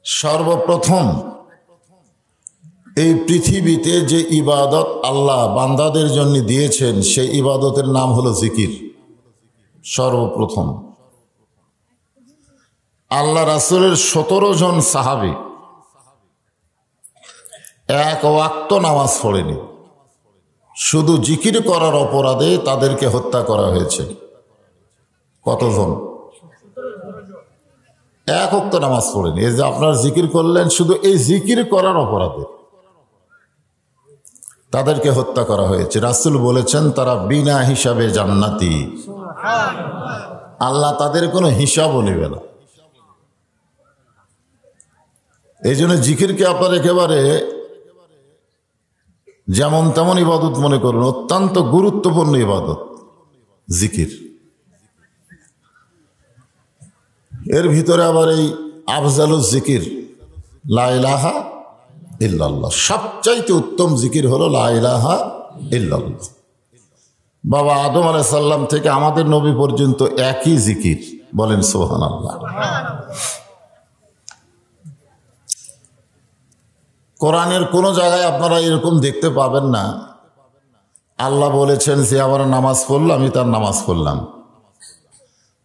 সর্বপ্রথম এই পৃথিবীতে যে ইবাদত আল্লাহ বান্দাদের জন্য দিয়েছেন সেই ইবাদতের নাম হলো জিকির। সর্বপ্রথম আল্লাহ রাসূলের 17 জন সাহাবী এক ওয়াক্ত নামাজ পড়েনি, শুধু জিকির করার অপরাধে তাদেরকে হত্যা করা হয়েছে। কতজন? এক ওয়াক্ত নামাজ পড়েনি। এই যে আপনারা জিকির করলেন, শুধু এই জিকির করার অপরাধে তাদেরকে হত্যা করা হয়েছে। রাসূল বলেছেন তারা বিনা হিসাবে জান্নাতি, আল্লাহ তাদের কোনো হিসাবও নেবে না। এই জন্য জিকিরকে আপনার একেবারে যেমন তেমন ইবাদত মনে করুন, অত্যন্ত গুরুত্বপূর্ণ ইবাদত জিকির। এর ভিতরে আবার এই আফজালুজ জিকির লা ইলাহা ইল্লাল্লাহ, সবচাইতে উত্তম জিকির হলো লা ইলাহা ইল্লাল্লাহ। বাবা আদম আলাইহিস সালাম থেকে আমাদের নবী পর্যন্ত একই জিকির, বলেন সুবহানাল্লাহ। কোরআনের কোন জায়গায় আপনারা এরকম দেখতে পাবেন না আল্লাহ বলেছেন যে আমার নামাজ পড়লো আমি তার নামাজ পড়লাম,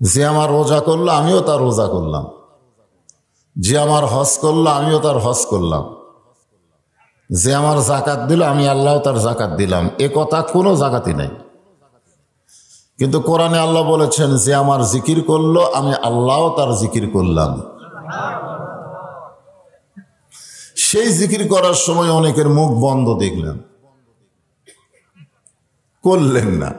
যে আমার রোজা করলো আমিও তার রোজা করলাম, যে আমার হজ করলো আমিও তার হজ করলাম, যে আমার যাকাত দিল আমি আল্লাহ তার যাকাত দিলাম। এ কথা কোনো জায়গাতে নাই। কিন্তু কোরআনে আল্লাহ বলেছেন যে আমার জিকির করলো আমি আল্লাহ তার জিকির করলাম। সেই জিকির করার সময় অনেকের মুখ বন্ধ দেখলেন, করলেন না।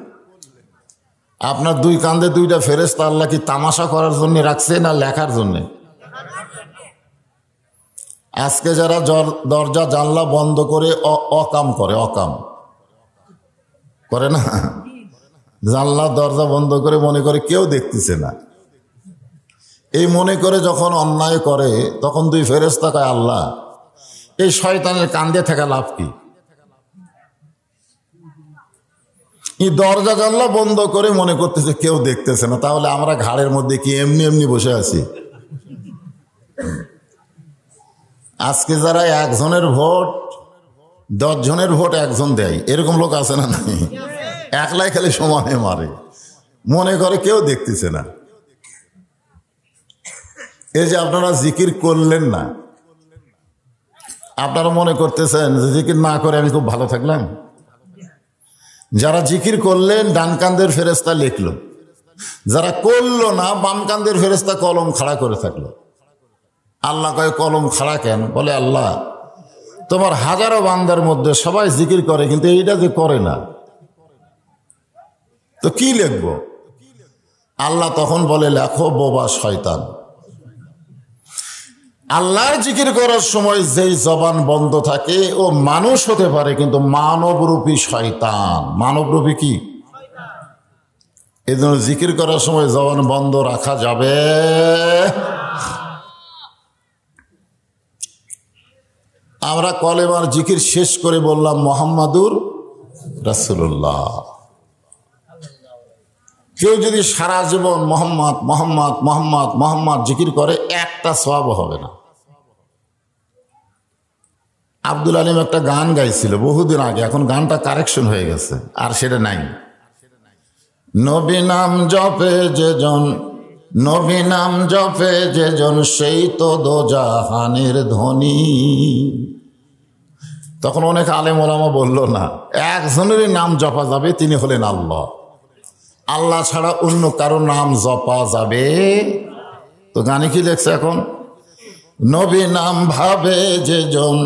আপনার দুই কান্দে দুইটা ফেরেশতা আল্লাহ কি তামাশা করার জন্য রাখছে না লেখার জন্য? আজকে যারা দরজা জানলা বন্ধ করে অকাম করে, অকাম করে না, জানলা দরজা বন্ধ করে মনে করে কেউ দেখতেছে না, এই মনে করে যখন অন্যায় করে তখন দুই ফেরেশতা কয় আল্লাহ এই শয়তানের কান্দে থাকা লাভ কি? এই দরজা জানলা বন্ধ করে মনে করতেছে কেউ দেখতেছে না, তাহলে আমরা ঘাড়ের মধ্যে কি এমনি এমনি বসে আছি? আজকে যারা একজনের ভোট 10 জনের ভোট একজন দেয়, এরকম লোক আছে না? নাই, একলাই খালি সমানে মারে, মনে করে কেউ দেখতেছে না। এই যে আপনারা জিকির করলেন না, আপনারা মনে করতেছেন যে জিকির না করে আমি খুব ভালো থাকলাম। যারা জিকির করলেন ডান কান্দের ফেরেশতা লিখলো, যারা করলো না বাম কান্দের ফেরেশতা কলম খাড়া করে থাকলো। আল্লাহ কয় কলম খাড়া কেন? বলে আল্লাহ তোমার হাজারো বান্দার মধ্যে সবাই জিকির করে কিন্তু এইটা যে করে না, তো কি লিখবো? আল্লাহ তখন বলে লেখো বোবা শয়তান। আল্লাহর জিকির করার সময় যেই জবান বন্ধ থাকে ও মানুষ হতে পারে কিন্তু মানবরূপী শয়তান। মানবরূপী কি? এই জন্য জিকির করার সময় জবান বন্ধ রাখা যাবে। আমরা কলেমার জিকির শেষ করে বললাম মুহাম্মাদুর রাসূলুল্লাহ। কেউ যদি সারা জীবন মোহাম্মদ মোহাম্মদ মোহাম্মদ মোহাম্মদ জিকির করে একটা সওয়াব হবে না। আব্দুল আলিম একটা গান গাইছিল বহুদিন আগে, এখন গানটা কারেকশন হয়ে গেছে, আর সেটা নাই। নবী নাম জপে যেজন, নবী নাম জপে যেজন সেই তো দোজাহানের ধনী। তখন অনেক আলেম ওলামা বলল না, একজনেরই নাম জপা যাবে, তিনি হলেন আল্লাহ। আল্লাহ ছাড়া অন্য কারো নাম জপা যাবে? তো গানে কি লেখছে এখন? নবী নাম ভাবে যেজন,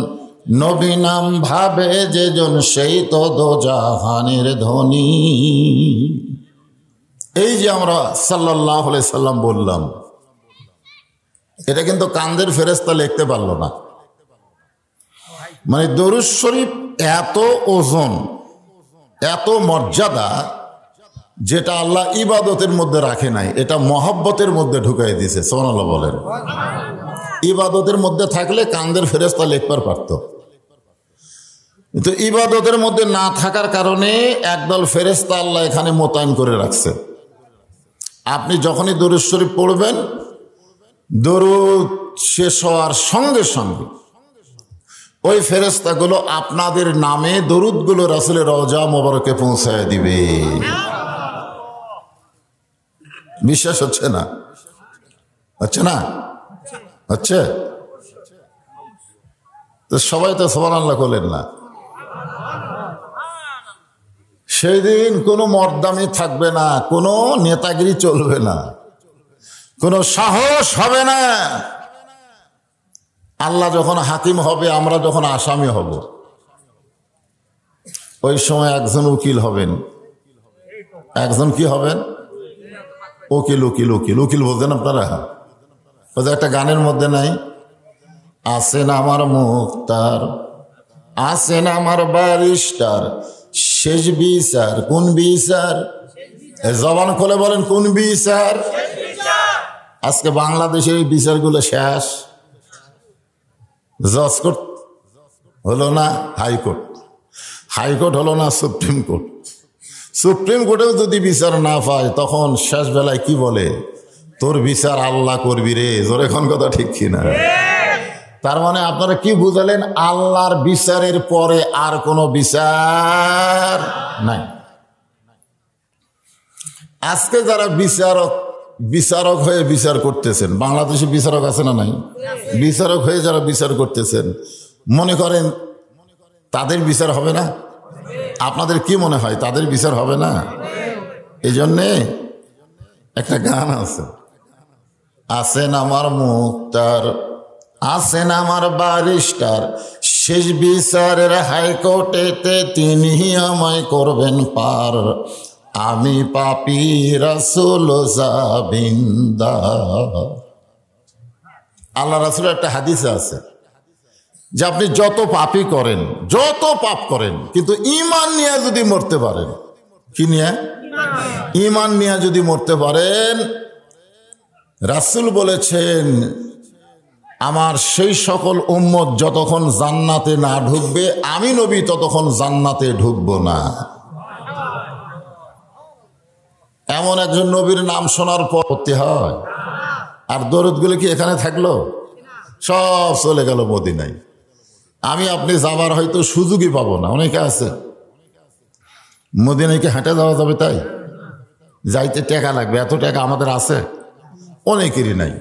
নবী নাম ভাবে যেজন সেই তো দোজাহানের ধনী। এই যে আমরা সাল্লাল্লাহু আলাইহি সাল্লাম বললাম, এটা কিন্তু কান্দের ফেরেশতা লিখতে পারলো না। মানে দরুদ শরীফ এত ওজন, এত মর্যাদা, যেটা আল্লাহ ইবাদতের মধ্যে রাখে নাই, এটা মহব্বতের মধ্যে ঢুকাই দিয়েছে। সুবহানাল্লাহ বলেন। ইবাদতের মধ্যে থাকলে কান্দের ফেরেশতা লিখবার পারত, কিন্তু ইবাদতের মধ্যে না থাকার কারণে একদল ফেরেশতা আল্লাহ এখানে মোতায়েন করে রাখছে। আপনি যখনই দরুদ শরীফ পড়বেন, দরুদ শেষ হওয়ার সঙ্গে সঙ্গে ওই ফেরেশতাগুলো আপনাদের নামে দরুদগুলো রাসূলের রওজা মোবারকে পৌঁছায় দিবে। বিশ্বাস হচ্ছে না? হচ্ছে না? হচ্ছে তো সবাই তো সুবহানাল্লাহ বলেন না। সেই দিন কোনো মর্দামি থাকবে না, কোনো নেতাগিরি চলবে না, কোনো সাহস হবে না। আল্লাহ যখন হাকিম হবে, আমরা যখন আসামি হব, ওই সময় একজন উকিল হবেন, একজন কি হবেন? উকিল। উকিল উকিল উকিল বলতেন আপনারা? ওই যে একটা গানের মধ্যে নাই, আসেন আমার মুক্তার, আসেন আমার ব্যারিস্টার, শেষ বিচার কোন বিচার? জবান খুলে বলেন কোন বিচার? আজকে বাংলাদেশের এই বিচারগুলো শেষ। জজ কোর্ট হলো না হাইকোর্ট, হাইকোর্ট হলো না সুপ্রিম কোর্ট, সুপ্রিম কোর্টেও যদি বিচার না পায় তখন শেষ বেলায় কি বলে? তোর বিচার আল্লাহ করবি রে। জোরে কোন কথা ঠিক কিনা? তার মানে আপনারা কি বুঝালেন? আল্লাহর বিচারের পরে আর কোনো বিচার নাই। আজকে যারা বিচারক হয়ে বিচার করতেছেন, বাংলাদেশে বিচারক আছে না নাই? বিচারক হয়ে যারা বিচার করতেছেন, মনে করেন তাদের বিচার হবে না? আপনাদের কি মনে হয় তাদের বিচার হবে না? এই জন্যে একটা গান আছে, আসেন আমার মুক্তার, আসেন আমার ব্যারিস্টার, শেষ বিচারের হাইকোর্টেতে তিনি আমায় করবেন পার, আমি পাপী রাসূল জাবিন্দার। আল্লাহ রাসূলের একটা হাদিসে আছে যে আপনি যত পাপই করেন, যত পাপ করেন, কিন্তু ঈমান নিয়ে যদি মরতে পারেন, কি নিয়ে? ঈমান নিয়ে যদি মরতে পারেন, রাসূল বলেছেন আমার সেই সকল উম্মত যতক্ষণ জান্নাতে না ঢুকবে, আমি নবী ততক্ষণ জান্নাতে ঢুকবো না। এমন একজন নবীর নাম শোনার পর করতে হয়। আর দরুদগুলো কি এখানে থাকলো? সব চলে গেল মদিনায়। আমি আপনি যাবার হয়তো সুযোগই পাবো না। অনেকে আছে মদিনায় কি হেঁটে যাওয়া যাবে? তাই যাইতে টাকা লাগবে, এত টাকা আমাদের আছে? অনেকেরই নাই।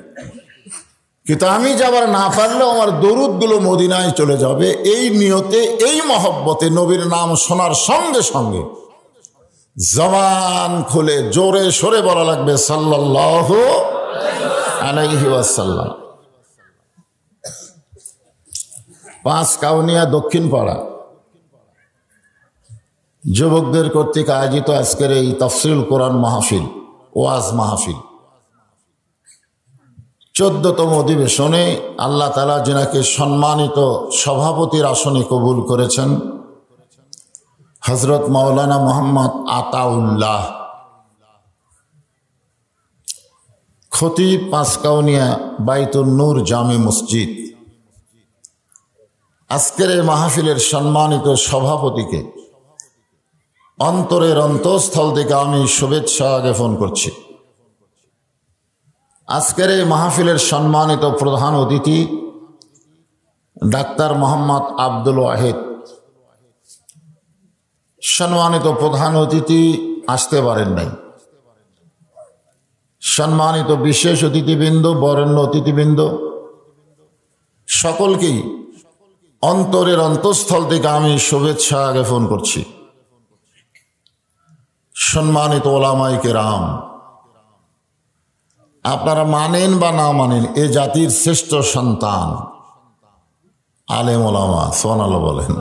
কিন্তু আমি যাবার না পারলেও আমার দরুদগুলো মদিনায় চলে যাবে, এই নিয়তে, এই মহব্বতে নবীর নাম শোনার সঙ্গে সঙ্গে জবান খুলে জোরে সরে বলা লাগবে সাল্লাল্লাহু আলাইহি ওয়াসাল্লাম। পাঁচকাউনিয়া দক্ষিণ পাড়া যুবকদের কর্তৃক আয়োজিত আজকের এই তাফসীরুল কোরআন মাহফিল, ওয়াজ মাহফিল 14তম অধিবেশনে আল্লাহ তাআলা যিনাকে সম্মানিত সভাপতির আসনে কবুল করেছেন, হযরত মাওলানা মোহাম্মদ আতাউল্লাহ, খতিব পাঁচকাউনিয়া বাইতুন নূর জামে মসজিদ। আজকের এই মাহফিলের সম্মানিত সভাপতিকে অন্তরের অন্তঃস্থল থেকে আমি শুভেচ্ছা জ্ঞাপন করছি। আজকের এই মাহফিলের সম্মানিত প্রধান অতিথি ডাক্তার মোহাম্মদ আব্দুল ওয়াহিদ, সম্মানিত প্রধান অতিথি আসতে পারেন নাই। সম্মানিত বিশেষ অতিথিবৃন্দ, বরেণ্য অতিথিবৃন্দ, সকলকেই অন্তরের অন্তঃস্থল থেকে আমি শুভেচ্ছা জ্ঞাপন করছি। সম্মানিত ওলামায়ে কেরাম, আপনারা মানেন বা না মানেন, এ জাতির শ্রেষ্ঠ সন্তান আলেম ওলামা, সুবহানাল্লাহ বলেন।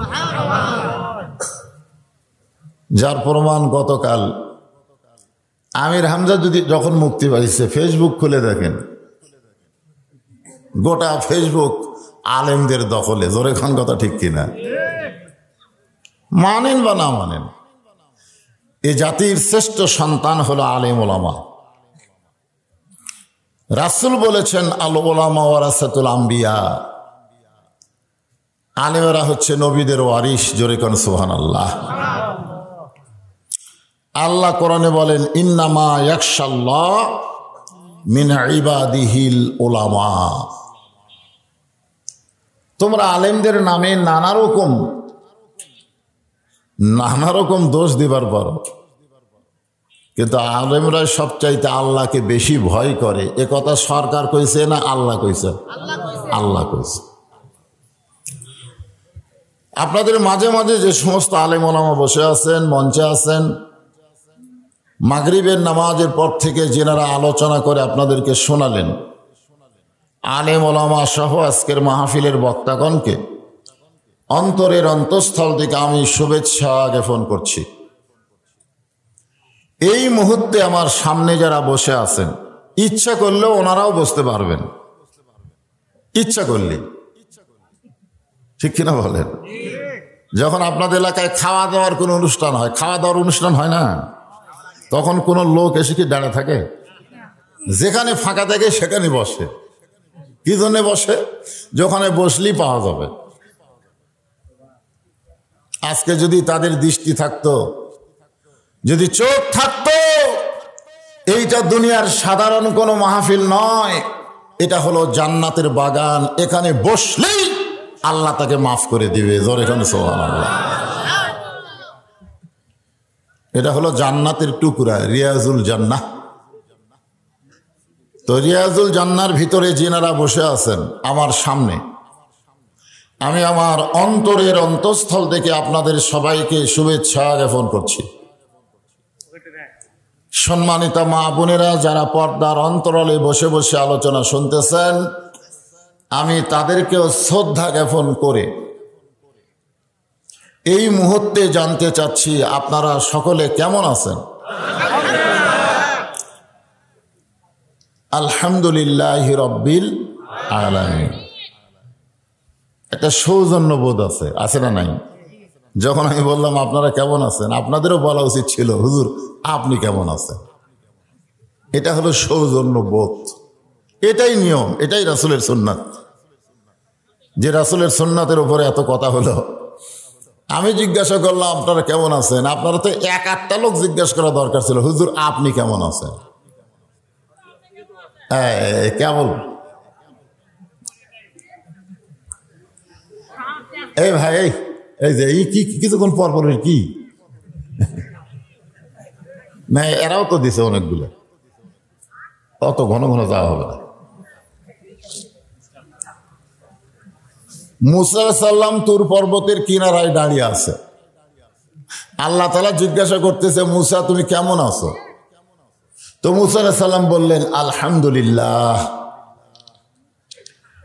যার প্রমাণ গতকাল আমির হামজা যখন মুক্তি পাইছে, ফেসবুক খুলে দেখেন, গোটা ফেসবুক আলেমদের দখলে। জোরে খান কথা ঠিক কিনা? মানেন বা না মানেন, এ জাতির শ্রেষ্ঠ সন্তান হলো আলেম ওলামা। রাসূল বলেছেন আল উলামা ওয়ারাসাতুল আম্বিয়া, আলেমেরা হচ্ছে নবীদের ওয়ারিস। জোরে কোন সুবহানাল্লাহ। আল্লাহ কোরআনে বলেন ইন্নামা ইয়াখশাল্লাহ মিন ইবাদিহিল উলামা। তোমরা আলেমদের নামে নানা রকম দোষ দিবার পারো, কিন্তু আলেমরা সবচাইতে আল্লাহকে বেশি ভয় করে। এ কথা সরকার কইছে না আল্লাহ কইছে? আল্লাহ কইছে। আপনাদের মাঝে মাঝে যে সমস্ত আলেম ওলামা বসে আছেন, মঞ্চে আছেন, মাগরিবের নামাজের পর থেকে যেনারা আলোচনা করে আপনাদেরকে শোনালেন, আলেম ওলামা সহ আজকের মাহফিলের বক্তাগণকে অন্তরের অন্তঃস্থল থেকে আমি শুভেচ্ছা জ্ঞাপন করছি। এই মুহূর্তে আমার সামনে যারা বসে আছেন, ইচ্ছা করলেও ওনারাও বসতে পারবেন, ইচ্ছা করলে, ঠিক কিনা বলেন? যখন আপনাদের এলাকায় খাওয়া দাওয়ার কোনো অনুষ্ঠান হয়, খাওয়া দাওয়ার অনুষ্ঠান হয় না, তখন কোনো লোক এসে কি দাঁড়া থাকে? যেখানে ফাঁকা থাকে সেখানে বসে। কি জন্য বসে? যখন বসলেই পাওয়া যাবে। আজকে যদি তাদের দৃষ্টি থাকতো, যদি চোখ থাকতো, এইটা দুনিয়ার সাধারণ কোনো মাহফিল নয়, এটা হলো জান্নাতের বাগান। এখানে বসলেই আল্লাহ তাকে মাফ করে দিবে। জোরে কানে সুবহানাল্লাহ। এটা হলো জান্নাতের টুকরা, রিয়াজুল জান্নাহ। তো রিয়াজুল জান্নার ভিতরে যিনারা বসে আছেন আমার সামনে, আমি আমার অন্তরের অন্তঃস্থল থেকে আপনাদের সবাইকে শুভেচ্ছা জ্ঞাপন করছি। সম্মানিতা মা বোনেরা যারা পর্দার অন্তরালে বসে বসে আলোচনা শুনতেছেন, আমি তাদেরকেও শ্রদ্ধা জ্ঞাপন করে এই মুহূর্তে জানতে চাচ্ছি আপনারা সকলে কেমন আছেন? আলহামদুলিল্লাহ রব্বিল আলামিন। একটা সৌজন্য বোধ আছে না নাই? যখন আমি বললাম আপনারা কেমন আছেন, আপনাদেরও বলা উচিত ছিল হুজুর আপনি কেমন আছেন। এটা হলো সৌজন্য বোধ, এটাই নিয়ম, এটাই রাসূলের সুন্নাত। যে রাসূলের সুন্নাতের উপরে এত কথা হলো, আমি জিজ্ঞাসা করলাম আপনারা কেমন আছেন, আপনারা তো এক আটটা লোক জিজ্ঞাসা করা দরকার ছিল হুজুর আপনি কেমন আছেন। কেমন? এই ভাই, এই যে এই কি কিছুক্ষণ পর পর কি না, এরাও তো দিছে অনেকগুলো, অত ঘন ঘন যাওয়া হবে না। মুসা আলাইহিস সালাম তুর পর্বতের কিনারায় দাঁড়িয়ে আছে। আল্লাহ তাআলা জিজ্ঞাসা করতেছে মুসা তুমি কেমন আছো? তো মুসা আলাইহিস সালাম বললেন আলহামদুলিল্লাহ।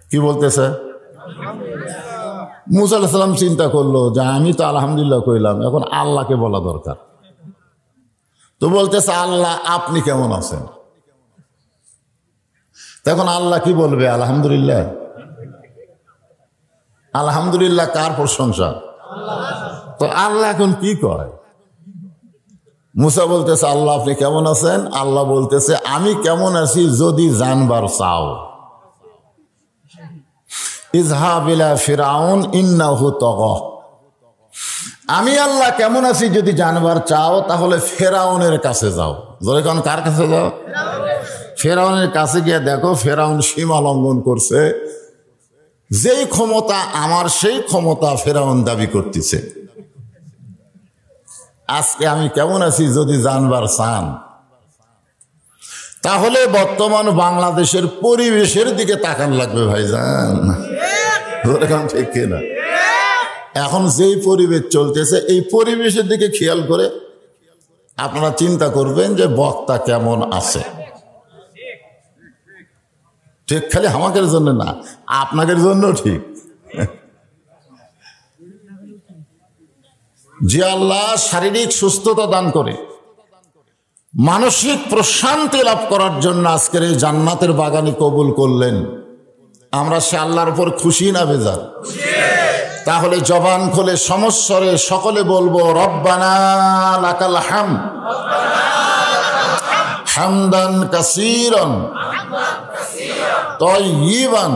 কি বলতেছে? মুসা আলাইহিস সালাম চিন্তা করলো যে আমি তো আলহামদুলিল্লাহ কইলাম, এখন আল্লাহকে বলা দরকার। তো বলতেছে আল্লাহ আপনি কেমন আছেন? তখন আল্লাহ কি বলবে? আলহামদুলিল্লাহ। আলহামদুলিল্লাহ কার প্রশংসা? তো আল্লাহ এখন কি করে? মুসা বলতেছে আল্লাহ আপনি কেমন আছেন? আল্লাহ বলতেছে আমি কেমন আছি যদি জানবার চাও, ইযহাব ইলা ফিরাউন ইন্নাহু তাগা। আমি আল্লাহ কেমন আছি যদি জানবার চাও তাহলে ফেরাউনের কাছে যাও। জোরে কোন কার কাছে যাও? ফেরাউনের কাছে গিয়ে দেখো ফেরাউন সীমা লঙ্ঘন করছে। যেই ক্ষমতা আমার সেই ক্ষমতা ফেরাউন দাবি করতেছে। আজকে আমি কেমন আছি যদি জানবার চান তাহলে বর্তমান বাংলাদেশের পরিবেশের দিকে তাকান লাগবে ভাইজান। ঠিক কিনা? এখন যেই পরিবেশ চলতেছে এই পরিবেশের দিকে খেয়াল করে আপনারা চিন্তা করবেন যে বক্তা কেমন আছে। ঠিক খালি আমাদের জন্য না, আপনাদের জন্য ঠিক। যে আল্লাহ শারীরিক সুস্থতা দান করে মানসিক প্রশান্তি লাভ করার জন্য আজকের এই জান্নাতের বাগানে কবুল করলেন, আমরা সে আল্লাহর উপর খুশি না বেজার? তাহলে জবান খুলে সমস্বরে সকলে বলবো রব্বানা লাকাল হামদ হামদান কাসীরান তাইয়িবান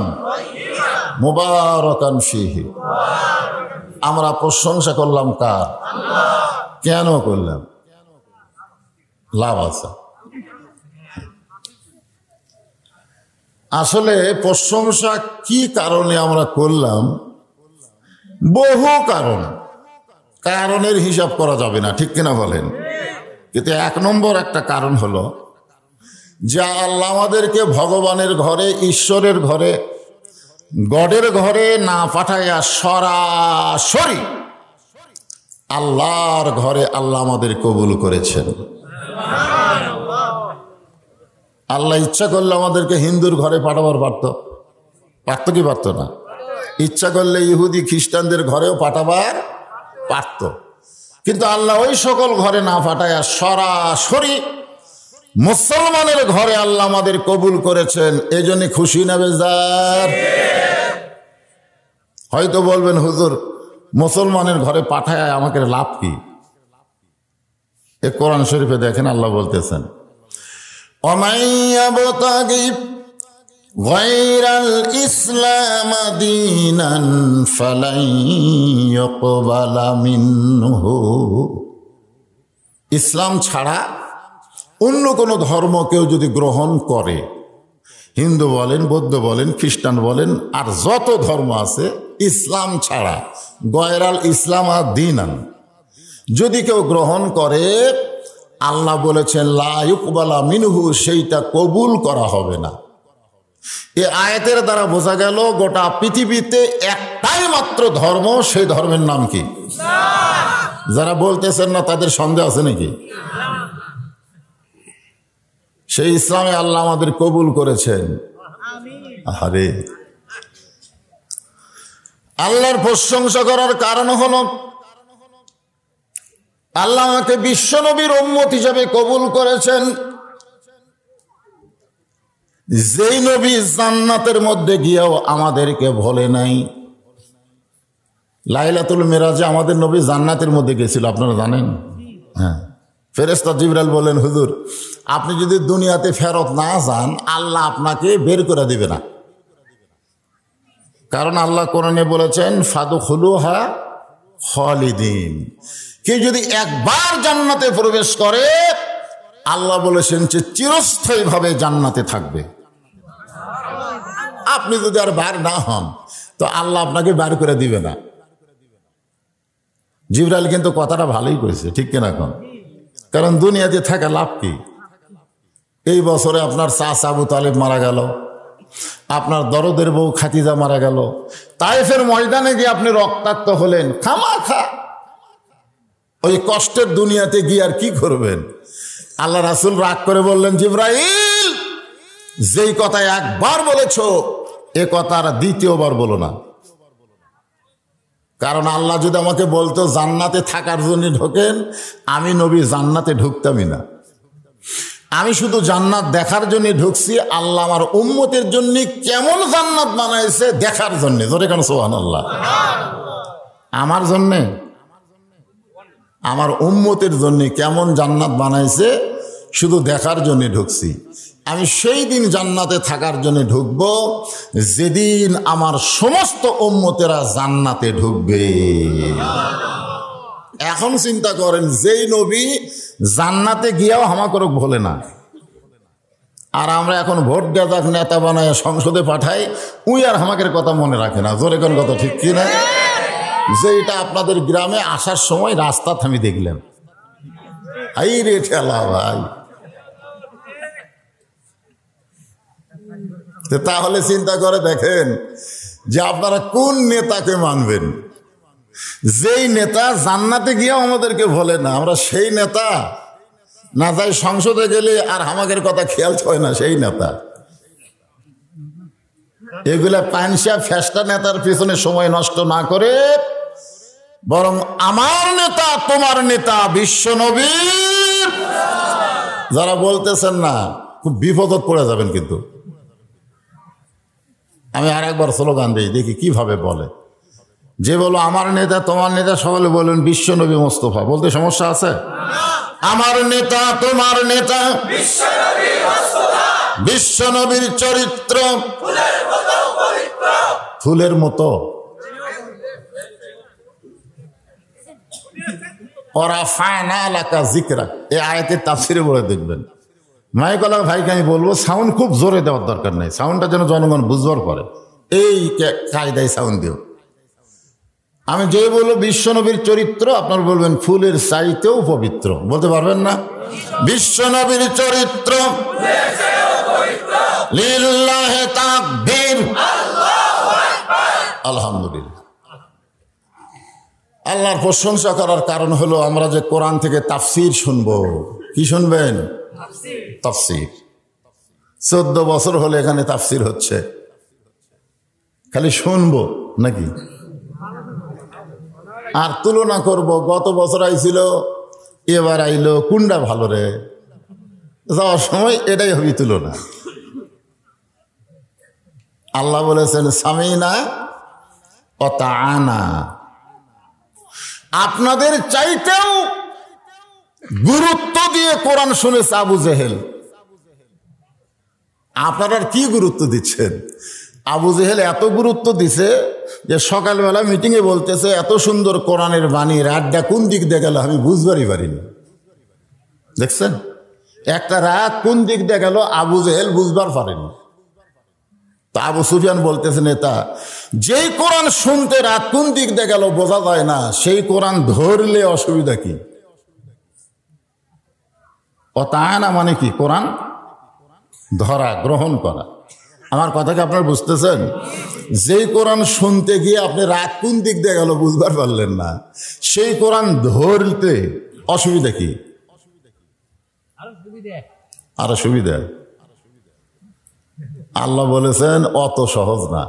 মুবারাকান ফীহি। আমরা প্রশংসা করলাম কার? কেন করলাম? লাভ আছে। আসলে প্রশংসা কি কারণে আমরা করলাম বহু কারণের হিসাব করা যাবে না, ঠিক কিনা বলেন? কিন্তু এক নম্বর একটা কারণ হলো যে আল্লাহ আমাদেরকে ভগবানের ঘরে, ঈশ্বরের ঘরে, গডের ঘরে না পাঠাইয়া সরাসরি আল্লাহর ঘরে আল্লাহ আমাদের কবুল করেছেন। আল্লাহ ইচ্ছা করলে আমাদেরকে হিন্দুর ঘরে পাঠাবার পারত কি পারত না? ইচ্ছা করলে ইহুদি খ্রিস্টানদের ঘরেও পাঠাবার পারত, কিন্তু আল্লাহ ওই সকল ঘরে না পাঠাইয়া সরাসরি মুসলমানের ঘরে আল্লাহ আমাদের কবুল করেছেন। এই জন্য খুশি না বেজার? হয়তো বলবেন হুজুর, মুসলমানের ঘরে পাঠায় আমাকে লাভ কি? এ কোরআন শরীফে দেখেন আল্লাহ বলতেছেন, অমাইয়াবতাগি গায়রাল ইসলাম দীনান ফালাই ইউকবালা মিনহু। ইসলাম ছাড়া অন্য কোনো ধর্ম কেউ যদি গ্রহণ করে, হিন্দু বলেন, বৌদ্ধ বলেন, খ্রিস্টান বলেন, আর যত ধর্ম আছে, ইসলাম ছাড়া গয়রাল ইসলাম আর দীনান যদি কেউ গ্রহণ করে, আল্লাহ বলেছেন লা ইউকবালা মিনহু, সেইটা কবুল করা হবে না। এই আয়াতের দ্বারা বোঝা গেল গোটা পৃথিবীতে একটাই মাত্র ধর্ম, সেই ধর্মের নাম কি? যারা বলতেছেন না তাদের সন্দেহ আছে নাকি? সেই ইসলামে আল্লাহ আমাদের কবুল করেছেন। আরে আল্লাহর প্রশংসা করার কারণ হলো আল্লাহ আমাকে বিশ্বনবীর উম্মত হিসেবে কবুল করেছেন। যেই নবী জান্নাতের মধ্যে গিয়েও আমাদেরকে ভোলে নাই। লাইলাতুল মেরাজে আমাদের নবী জান্নাতের মধ্যে গেছিল, আপনারা জানেন? হ্যাঁ, ফেরেশতা জিবরাইল বলেন, হুজুর আপনি যদি দুনিয়াতে ফেরত না যান, আল্লাহ আপনাকে বের করে দিবে না। কারণ আল্লাহ কোরআনে বলেছেন ফাদখুলুহা খালিদিন, কেউ যদি একবার জান্নাতে প্রবেশ করে, আল্লাহ বলেছেন যে চিরস্থায়ীভাবে জান্নাতে থাকবে। আপনি যদি আর বার না হন তো আল্লাহ আপনাকে বার করে দিবে না। জিবরাইল কিন্তু কথাটা ভালোই করেছে, ঠিক কিনা? এখন কারণ দুনিয়াতে থাকা লাভ কি? এই বছরে আপনার চাচা আবু তালেব মারা গেল, আপনার দরদের বউ খাতিজা মারা গেল, তায়েফের ময়দানে গিয়ে আপনি রক্তাক্ত হলেন, খামাখা ওই কষ্টের দুনিয়াতে গিয়ে আর কি করবেন? আল্লাহ রাসূল রাগ করে বললেন, জিবরাইল যেই কথা একবার বলেছো এ কথা আর দ্বিতীয়বার বলো না। কারণ আল্লাহ যদি আমাকে বলতো জান্নাতে থাকার জন্য ঢোকেন, আমি নবী জান্নাতে ঢুকতামই না। আমি শুধু জান্নাত দেখার জন্য ঢুকছি। আল্লাহ আমার উম্মতের জন্য কেমন জান্নাত বানাইছে দেখার জন্য। জোরে কেন সুবহানাল্লাহ? আমার জন্যে, আমার উম্মতের জন্য কেমন জান্নাত বানাইছে শুধু দেখার জন্য ঢুকছি। আমি সেই দিন জান্নাতে থাকার জন্য ঢুকবো যেদিন আমার সমস্ত উম্মতেরা জান্নাতে ঢুকবে। এখন চিন্তা করেন, যেই নবী জান্নাতে গিয়েও হামাকরক ভোলে না, আর আমরা এখন ভোট দেওয়া নেতা বানায় সংসদে পাঠাই, উই আর হামাকের কথা মনে রাখে না। জোরে কোন কথা, ঠিক কিনা? যেটা আপনাদের গ্রামে আসার সময় রাস্তা থামি দেখলেন, হাই রে ঠেলা ভাই। তাহলে চিন্তা করে দেখেন যে আপনারা কোন নেতাকে মানবেন। যেই নেতা জান্নাতে গিয়েও আমাদেরকে বলে না, আমরা সেই নেতা না যাই সংসদে গেলে আর আমাদের কথা খেয়াল হয় না, সেই নেতা। এগুলা পানসা ফেস্টা নেতার পিছনে সময় নষ্ট না করে বরং আমার নেতা, তোমার নেতা বিশ্ব নবী যারা বলতেছেন না, খুব বিপদত পড়ে যাবেন। কিন্তু আমি আর একবার স্লোগান দিই, দেখি কিভাবে বলে। যে বলো আমার নেতা, তোমার নেতা, সকলে বলবেন বিশ্ব নবী মোস্তফা। বলতে সমস্যা আছে? আমার নেতা, তোমার নেতা বিশ্ব নবীর চরিত্র ফুলের মতো। ওরা ফায়না এলাকা জিকরা, এই আয়াতের তাফসিরে বলে দেখবেন। মাইকলা ভাইকে আমি বলবো সাউন্ড খুব জোরে দেওয়ার দরকার নেই, সাউন্ডটা যেন জনগণ বুঝবার পরে এই কায়দায় সাউন্ড দিও। আমি যে বলবো বিশ্বনবীর চরিত্র, আপনার বলবেন ফুলের চাইতেও পবিত্র। বলতে পারবেন না? বিশ্বনবীর চরিত্র লিল্লাহি তাকবীর, আলহামদুলিল্লাহ। আল্লাহর প্রশংসা করার কারণ হলো আমরা যে কোরআন থেকে তাফসীর শুনবো। কি শুনবেন? তাফসীর। 14 বছর হলে এখানে তাফসীর হচ্ছে, খালি শুনবো নাকি? আর তুলনা করব, গত বছর আইছিল, এবার আইলো, কোনটা ভালো রে? যাওয়ার সময় এটাই হবে তুলনা। আল্লাহ বলেছেন সামিনা ও তাআনা। আপনাদের চাইতেও গুরুত্ব দিয়ে কোরআন শুনেছে আবু জেহেল। আপনারা কি গুরুত্ব দিচ্ছেন? আবু জেহেল এত গুরুত্ব দিছে যে সকালবেলা মিটিংয়ে বলতেছে এত সুন্দর কোরআনের বাণী, রাতটা কোন দিক দিয়ে গেল আমি বুঝবারই পারিনি। দেখছেন, একটা রাত কোন দিক দিয়ে গেল আবু জেহেল বুঝবার পারেনি। তা আবু সুফিয়ান বলতেছে নেতা, যেই কোরআন শুনতে রাত কোন দিক দিয়ে গেল বোঝা যায় না, সেই কোরআন ধরলে অসুবিধা কি? ও তা না মানে কি? কোরআন ধরা, গ্রহণ করা। আমার কথা কি আপনারা বুঝতেছেন? যেই কোরআন শুনতে গিয়ে আপনি রাত কোন দিক দিয়ে গেল বুঝবার পারলেন না, সেই কোরআন ধরতে অসুবিধা কি? আরো সুবিধা। আল্লাহ বলেছেন অত সহজ না,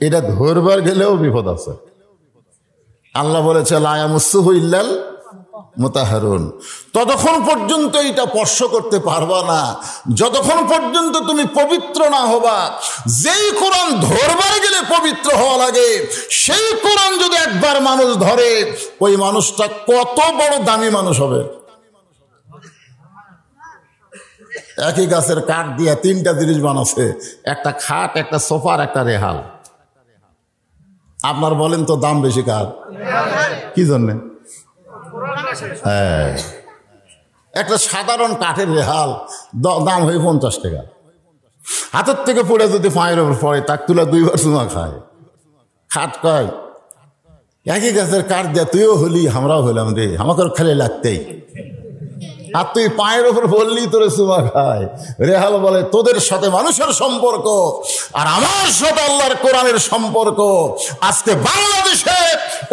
এটা ধরবার গেলেও বিপদ আছে। আল্লাহ বলেছে লা ইয়ামাসসুহু ইল্লাল মুতাহহারুন। ততক্ষণ পর্যন্ত এটা স্পর্শ করতে পারবা না যতক্ষণ পর্যন্ত তুমি পবিত্র না হবা। যেই কোরআন ধরবার গেলে পবিত্র হওয়া লাগে, সেই কোরআন যদি একবার মানুষ ধরে, ওই মানুষটা কত বড় দামি মানুষ হবে। একই গাছের কাঠ দিয়ে 3টা জিনিস বানাচ্ছে, একটা খাট, একটা সোফার, একটা রেহাল। আপনার বলেন তো দাম বেশি কার? কি জন্যে? হ্যাঁ, একটা সাধারণ কাঠের রেহাল দাম হয় 50 টাকা। হাতের থেকে পড়ে যদি পায়ের ওপর পড়ে, তাক তুলা 2 বার চুমা খায়। খাট কয় একই গাছের কাঠ দিয়ে তুইও হলি আমরাও হইলাম রে, আমাকে খেলে লাগতেই। আর তুই পায়ের ওপর বললি তোরে চুমা খায়। রেহাল বলে তোদের সাথে মানুষের সম্পর্ক আর আমার সাথে আল্লাহর কোরআনের সম্পর্ক। আজকে বাংলাদেশে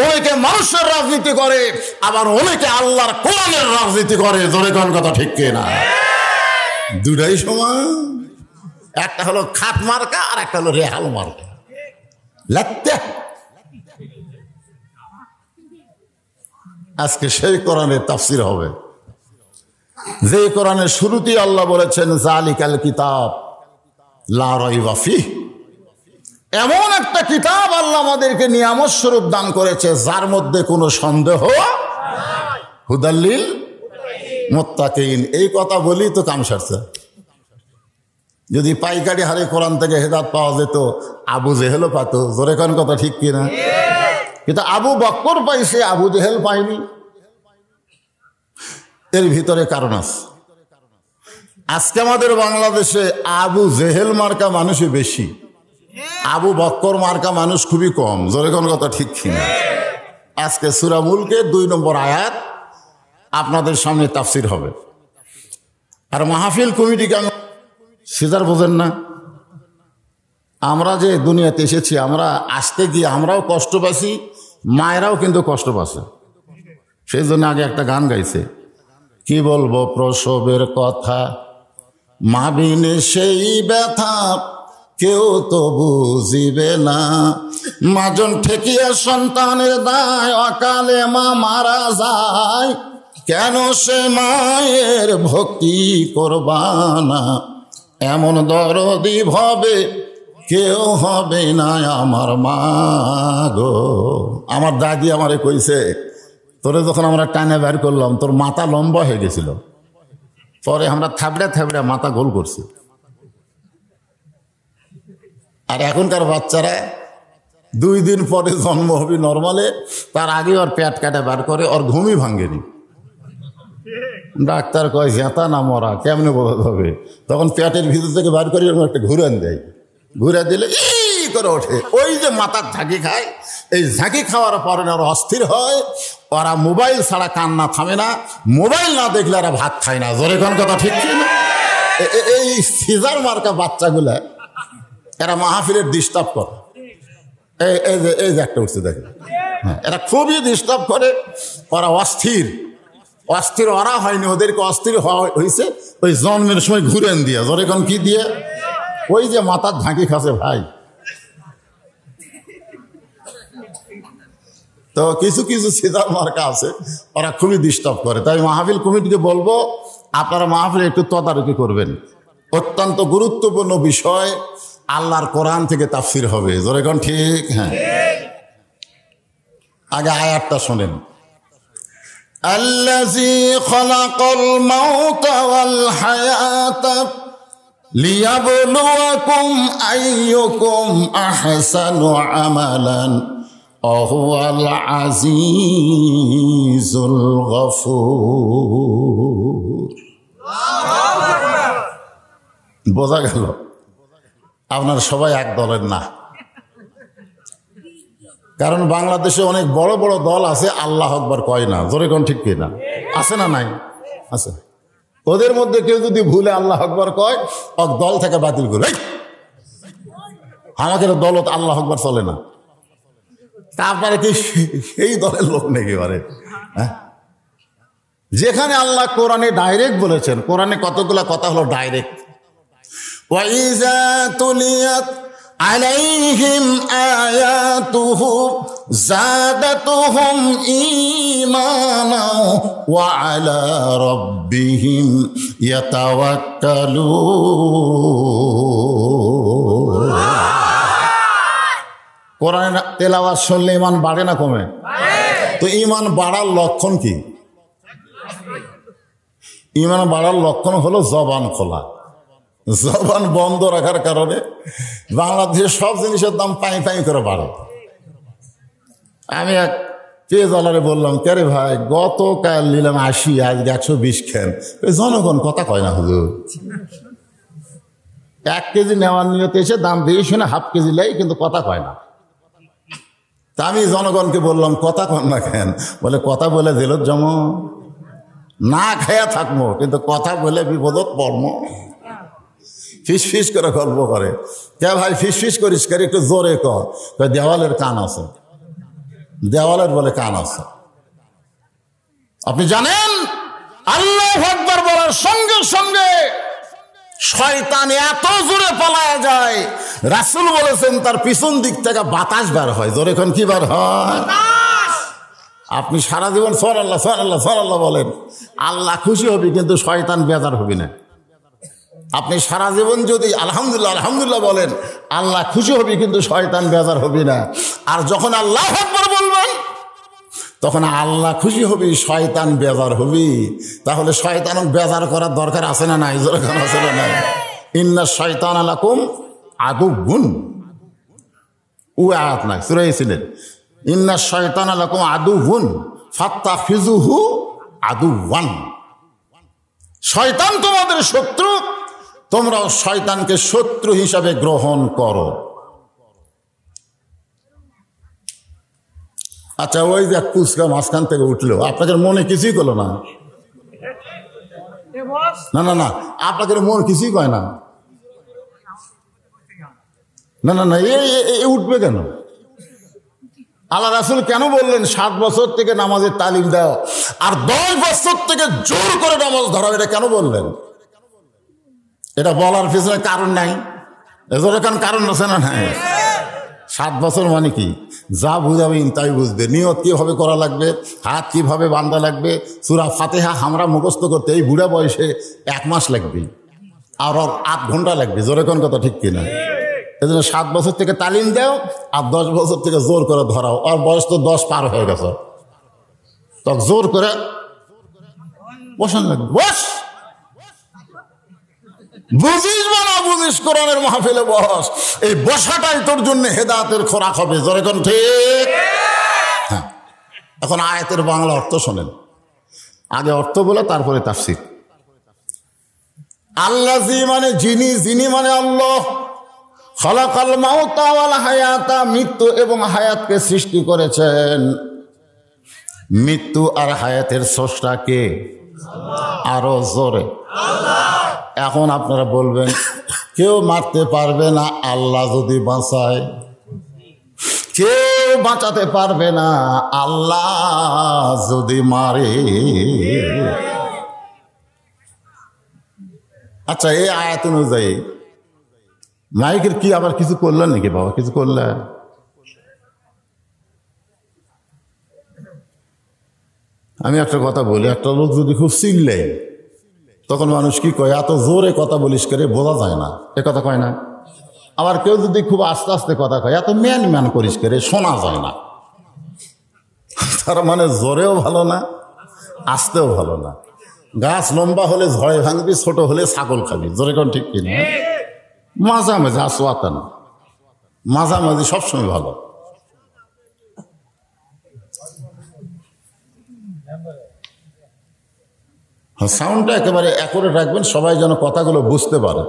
অনেকে মানুষের রাজনীতি করে, আবার অনেকে আল্লাহর কোরআনের রাজনীতি করে। জোরে কোন কথা ঠিক কিনা? দুটাই সমান। একটা হলো খাট মার্কা আর একটা হলো রেহাল মার্কা। লাগতে আজকে সেই কোরআনের তাফসীর হবে যে কোরআনের শুরুতেই আল্লাহ বলেছেন যালিকাল কিতাব লা রাইবা ফিহ। এমন একটা কিতাব আল্লাহ আমাদেরকে নিয়ামত স্বরূপ দান করেছে যার মধ্যে কোনো সন্দেহ নাই। হুদাল্লিল মুত্তাকিন। এই কথা বলি তো কাম সারছে। যদি পাইকারি হারে কোরআন থেকে হেদায়েত পাওয়া যেত, আবু জেহেলও পাত। জোরে কোন কথা ঠিক কিনা? কিন্তু আবু বকর পাইছে, আবু জেহেল পায়নি। এর ভিতরে কারণ আছে। আজকে আমাদের বাংলাদেশে আবু জেহেল মার্কা মানুষই বেশি, আবু বকর মার্কা মানুষ খুবই কম। জোরে কোন কথা ঠিক কিনা? আজকে সূরা মুলকের 2 নম্বর আয়াত আপনাদের সামনে তাফসীর হবে। আর মাহফিল কমিটিকে আমি সিজার বোঝেন না, আমরা যে দুনিয়াতে এসেছি, আমরা আসতে গিয়ে আমরাও কষ্ট পাচ্ছি, মায়েরাও কিন্তু কষ্ট পাচ্ছে। সেই জন্য আগে একটা গান গাইছে, কি বলবো প্রসবের কথা, মা বিনে সেই ব্যথা কেউ তো বুঝিবে না। মাজন ঠেকিয়া সন্তানের দায়, অকালে মা মারা যায়, কেন সে মায়ের ভক্তি করবানা। এমন দরদি ভবে কেউ হবে না আমার মা গো। আমার দাদি আমারে কইছে, তোরে যখন আমরা টানে বের করলাম তোর মাথা লম্বা হয়ে গেছিল, পরে আমরা থাবড়ে থাবড়ে মাথা গোল করছি। আর এখনকার বাচ্চারা 2 দিন পরে জন্ম হবে নর্মালে, তার আগে ওর পেট কাটা বের করে, ওর ঘুমই ভাঙ্গেনি। ডাক্তার কয় জেতা না মরা, কেমনে বোঝা হবে? তখন পেটের ভিতর থেকে বার করে একটা ঘুরান দেয়, ঘুরে দিলে ই করে ওঠে। ওই যে মাথার ঝাঁকি খায়, এই ঝাঁকি খাওয়ার পরে ওরা অস্থির হয়, ওরা মোবাইল ছাড়া কান্না থামে না, মোবাইল না দেখলে ওরা ভাত খায় না। জোরে কোন কথা ঠিক না? এই সিজার মার্কা বাচ্চাগুলা এরা মাহফিলের ডিস্টার্ব করে। এই যে একটা উঠছে দেখেন, হ্যাঁ, এরা খুবই ডিস্টার্ব করে। ওরা অস্থির ওরা হয়নি, ওদেরকে অস্থির হয়েছে ওই জন্মের সময় ঘুরেন দিয়ে। জোরে কোন কি দিয়ে? ওই যে মাথার ঝাঁকি খাচ্ছে ভাই। তো কিছু কিছু সিজার মার্কা আছে, ওরা খুবই ডিস্টার্ব করে। তাই মাহফিল কমিটিকে বলবো, আপনারা মাহফিলে একটু তদারকি করবেন। অত্যন্ত গুরুত্বপূর্ণ বিষয়, আল্লাহর কোরআন থেকে তাফসির হবে। জোরে কোন ঠিক? হ্যাঁ, আগে আয়াতটা শোনেন। আল্লাযী খালাকাল মাউতা ওয়াল হায়াতা লিয়াবলুয়াকুম আইয়ুকুম আহসানু আমালান ওয়াহুয়াল আজিজুল গফুর। বোঝা গেল আপনার সবাই এক দলের না। কারণ বাংলাদেশে অনেক বড় বড় দল আছে, আল্লাহ আকবার কয় না। জোরে কোন ঠিক কিনা? আছে না নাই? আছে। ওদের মধ্যে কেউ যদি ভুলে আল্লাহ আকবার কয়, দল থেকে বাতিল করে। আমাদের দলত আল্লাহ আকবার চলে না। তা আপনারা কি সেই দলের লোক নাকি? এবারে হ্যাঁ, যেখানে আল্লাহ কোরআনে ডাইরেক্ট বলেছেন, কোরআনে কতগুলা কথা হলো ডাইরেক্ট। ওয়াইজা তুলিয়াত আলাইহিম আয়াতুহু যাদাতুহুম ঈমানা ওয়া আলা রাব্বিহিম ইয়াতাওয়াক্কালুন। কোরআন তেলাওয়াত শুনলে ঈমান বাড়ে না কমে? তো ঈমান বাড়ার লক্ষণ কি? ঈমান বাড়ার লক্ষণ হলো জবান খোলা। জবান বন্ধ রাখার কারণে বাংলাদেশের সব জিনিসের দাম পাই করে বাড়ে। আমি এক পেজওয়ালারে বললাম, কে ভাই গতকাল নিলাম 80, আজ 120 খেন। জনগণ কথা কয় না হুজুর। 1 কেজি নেওয়ার নিয়তে এসে দাম দিয়ে শুনে হাফ কেজি লাই, কিন্তু কথা কয় না। তা আমি জনগণকে বললাম, কথা কন না কেন? বলে কথা বলে দিলত জম, না খায়া থাকবো, কিন্তু কথা বলে বিপদত পড়ম। ফিস ফিস করে গল্প করে। কে ভাই ফিস ফিস করিস করে? একটু জোরে কর। দেওয়ালের কান আছে, দেওয়ালের বলে কান আছে। আপনি জানেন আল্লাহু আকবার বলার সঙ্গে সঙ্গে শয়তান এত জোরে পালায়া যায়, রাসূল বলেছেন তার পিছন দিক থেকে বাতাস বের হয়। জোরে কোন কি বের হয়? আপনি সারা জীবন সুবহানাল্লাহ সুবহানাল্লাহ সুবহানাল্লাহ বলেন, আল্লাহ খুশি হবে, কিন্তু শয়তান বেজার হবে না। আপনি সারা জীবন যদি আলহামদুলিল্লাহ আলহামদুলিল্লাহ বলেন, আল্লাহ খুশি হবে, কিন্তু শয়তান বেজার হবে না। আর যখন আল্লাহু আকবার বলবেন, তখন আল্লাহ খুশি হবে, শয়তান বেজার হবে। তাহলে শয়তান বেজার করার দরকার আছে না নাই? দরকার আছে না নাই? ইন্না শাইতানা লাকুম আদুউন, ও আয়াত না সূরা ছিলেন, ইন্না শাইতানা লাকুম আদুউন ফাত্তাখিযুহু আদুওয়ান। শয়তান তোমাদের শত্রু, তোমরাও শয়তানকে শত্রু হিসাবে গ্রহণ করো। আচ্ছা, ওই যে কুচকা মাঝখান থেকে উঠলো, আপনাদের মনে কিছুই করলো না? না না না, আপনাদের মন কিছুই কয় না? না না না, এই উঠবে কেন? আল্লাহ রাসূল কেন বললেন 7 বছর থেকে নামাজের তালিম দাও আর 10 বছর থেকে জোর করে নামাজ ধরাও? এটা কেন বললেন? এটা বলার পিছনে কারণ নাই? এজন্য কারণ আছে না নাই? 7 বছর মানে কি? যা বুঝাবেন তাই বুঝবে। নিয়ত কিভাবে করা লাগবে, হাত কিভাবে বান্ধা লাগবে, সূরা ফাতিহা আমরা মুখস্থ করতে এই বুড়া বয়সে 1 মাস লাগবে, আর 8 ঘন্টা লাগবে। জোরে কোন কথা ঠিক কিনা? এজন্য 7 বছর থেকে তালিম দাও আর 10 বছর থেকে জোর করে ধরাও। আর বয়স তো 10 পার হয়ে গেছে, তো জোর করে বসান লাগবে। বস, বুঝিস বা না বুঝিস, কোরআনের মাহফিলে বস। এই বসাটাই তোর জন্য হেদায়েতের খোরাক হবে। জোরে কোন ঠিক? হ্যাঁ। এখন আয়াতের বাংলা অর্থ শোনেন, আগে অর্থ বলে তারপরে তাফসীর। আল্লাযী মানে যিনি, যিনি মানে আল্লাহ। খালাকাল মাউতা ওয়াল হায়াতা, মৃত্যু এবং হায়াতকে সৃষ্টি করেছেন। মৃত্যু আর হায়াতের স্রষ্টা কে? আরো জোরে। এখন আপনারা বলবেন কেউ মারতে পারবে না আল্লাহ যদি বাঁচায়, কেউ বাঁচাতে পারবে না আল্লাহ যদি মারে। আচ্ছা, এই আয়াত অনুযায়ী মাইকের কি আবার কিছু করলেন নাকি বাবা? কিছু করলেন? আমি একটা কথা বলি, একটা লোক যদি খুব চিল্লে তখন মানুষ কি কয়, এত জোরে কথা বলিস করে বোঝা যায় না, এ কথা কয় না? আবার কেউ যদি খুব আস্তে আস্তে কথা কয়, এত ম্যান ম্যান করিস করে শোনা যায় না। তার মানে জোরেও ভালো না, আস্তেও ভালো না। গাছ লম্বা হলে ঝড়ে ভাঙবি, ছোট হলে ছাগল খাবি। জোরে কোন ঠিক কিনা? মাঝামাঝি আসওয়াতা না, মাঝামাঝি সবসময় ভালো। সাউন্ডটা একেবারে অ্যাকুরেট রাখবেন, সবাই যেন কথাগুলো বুঝতে পারে।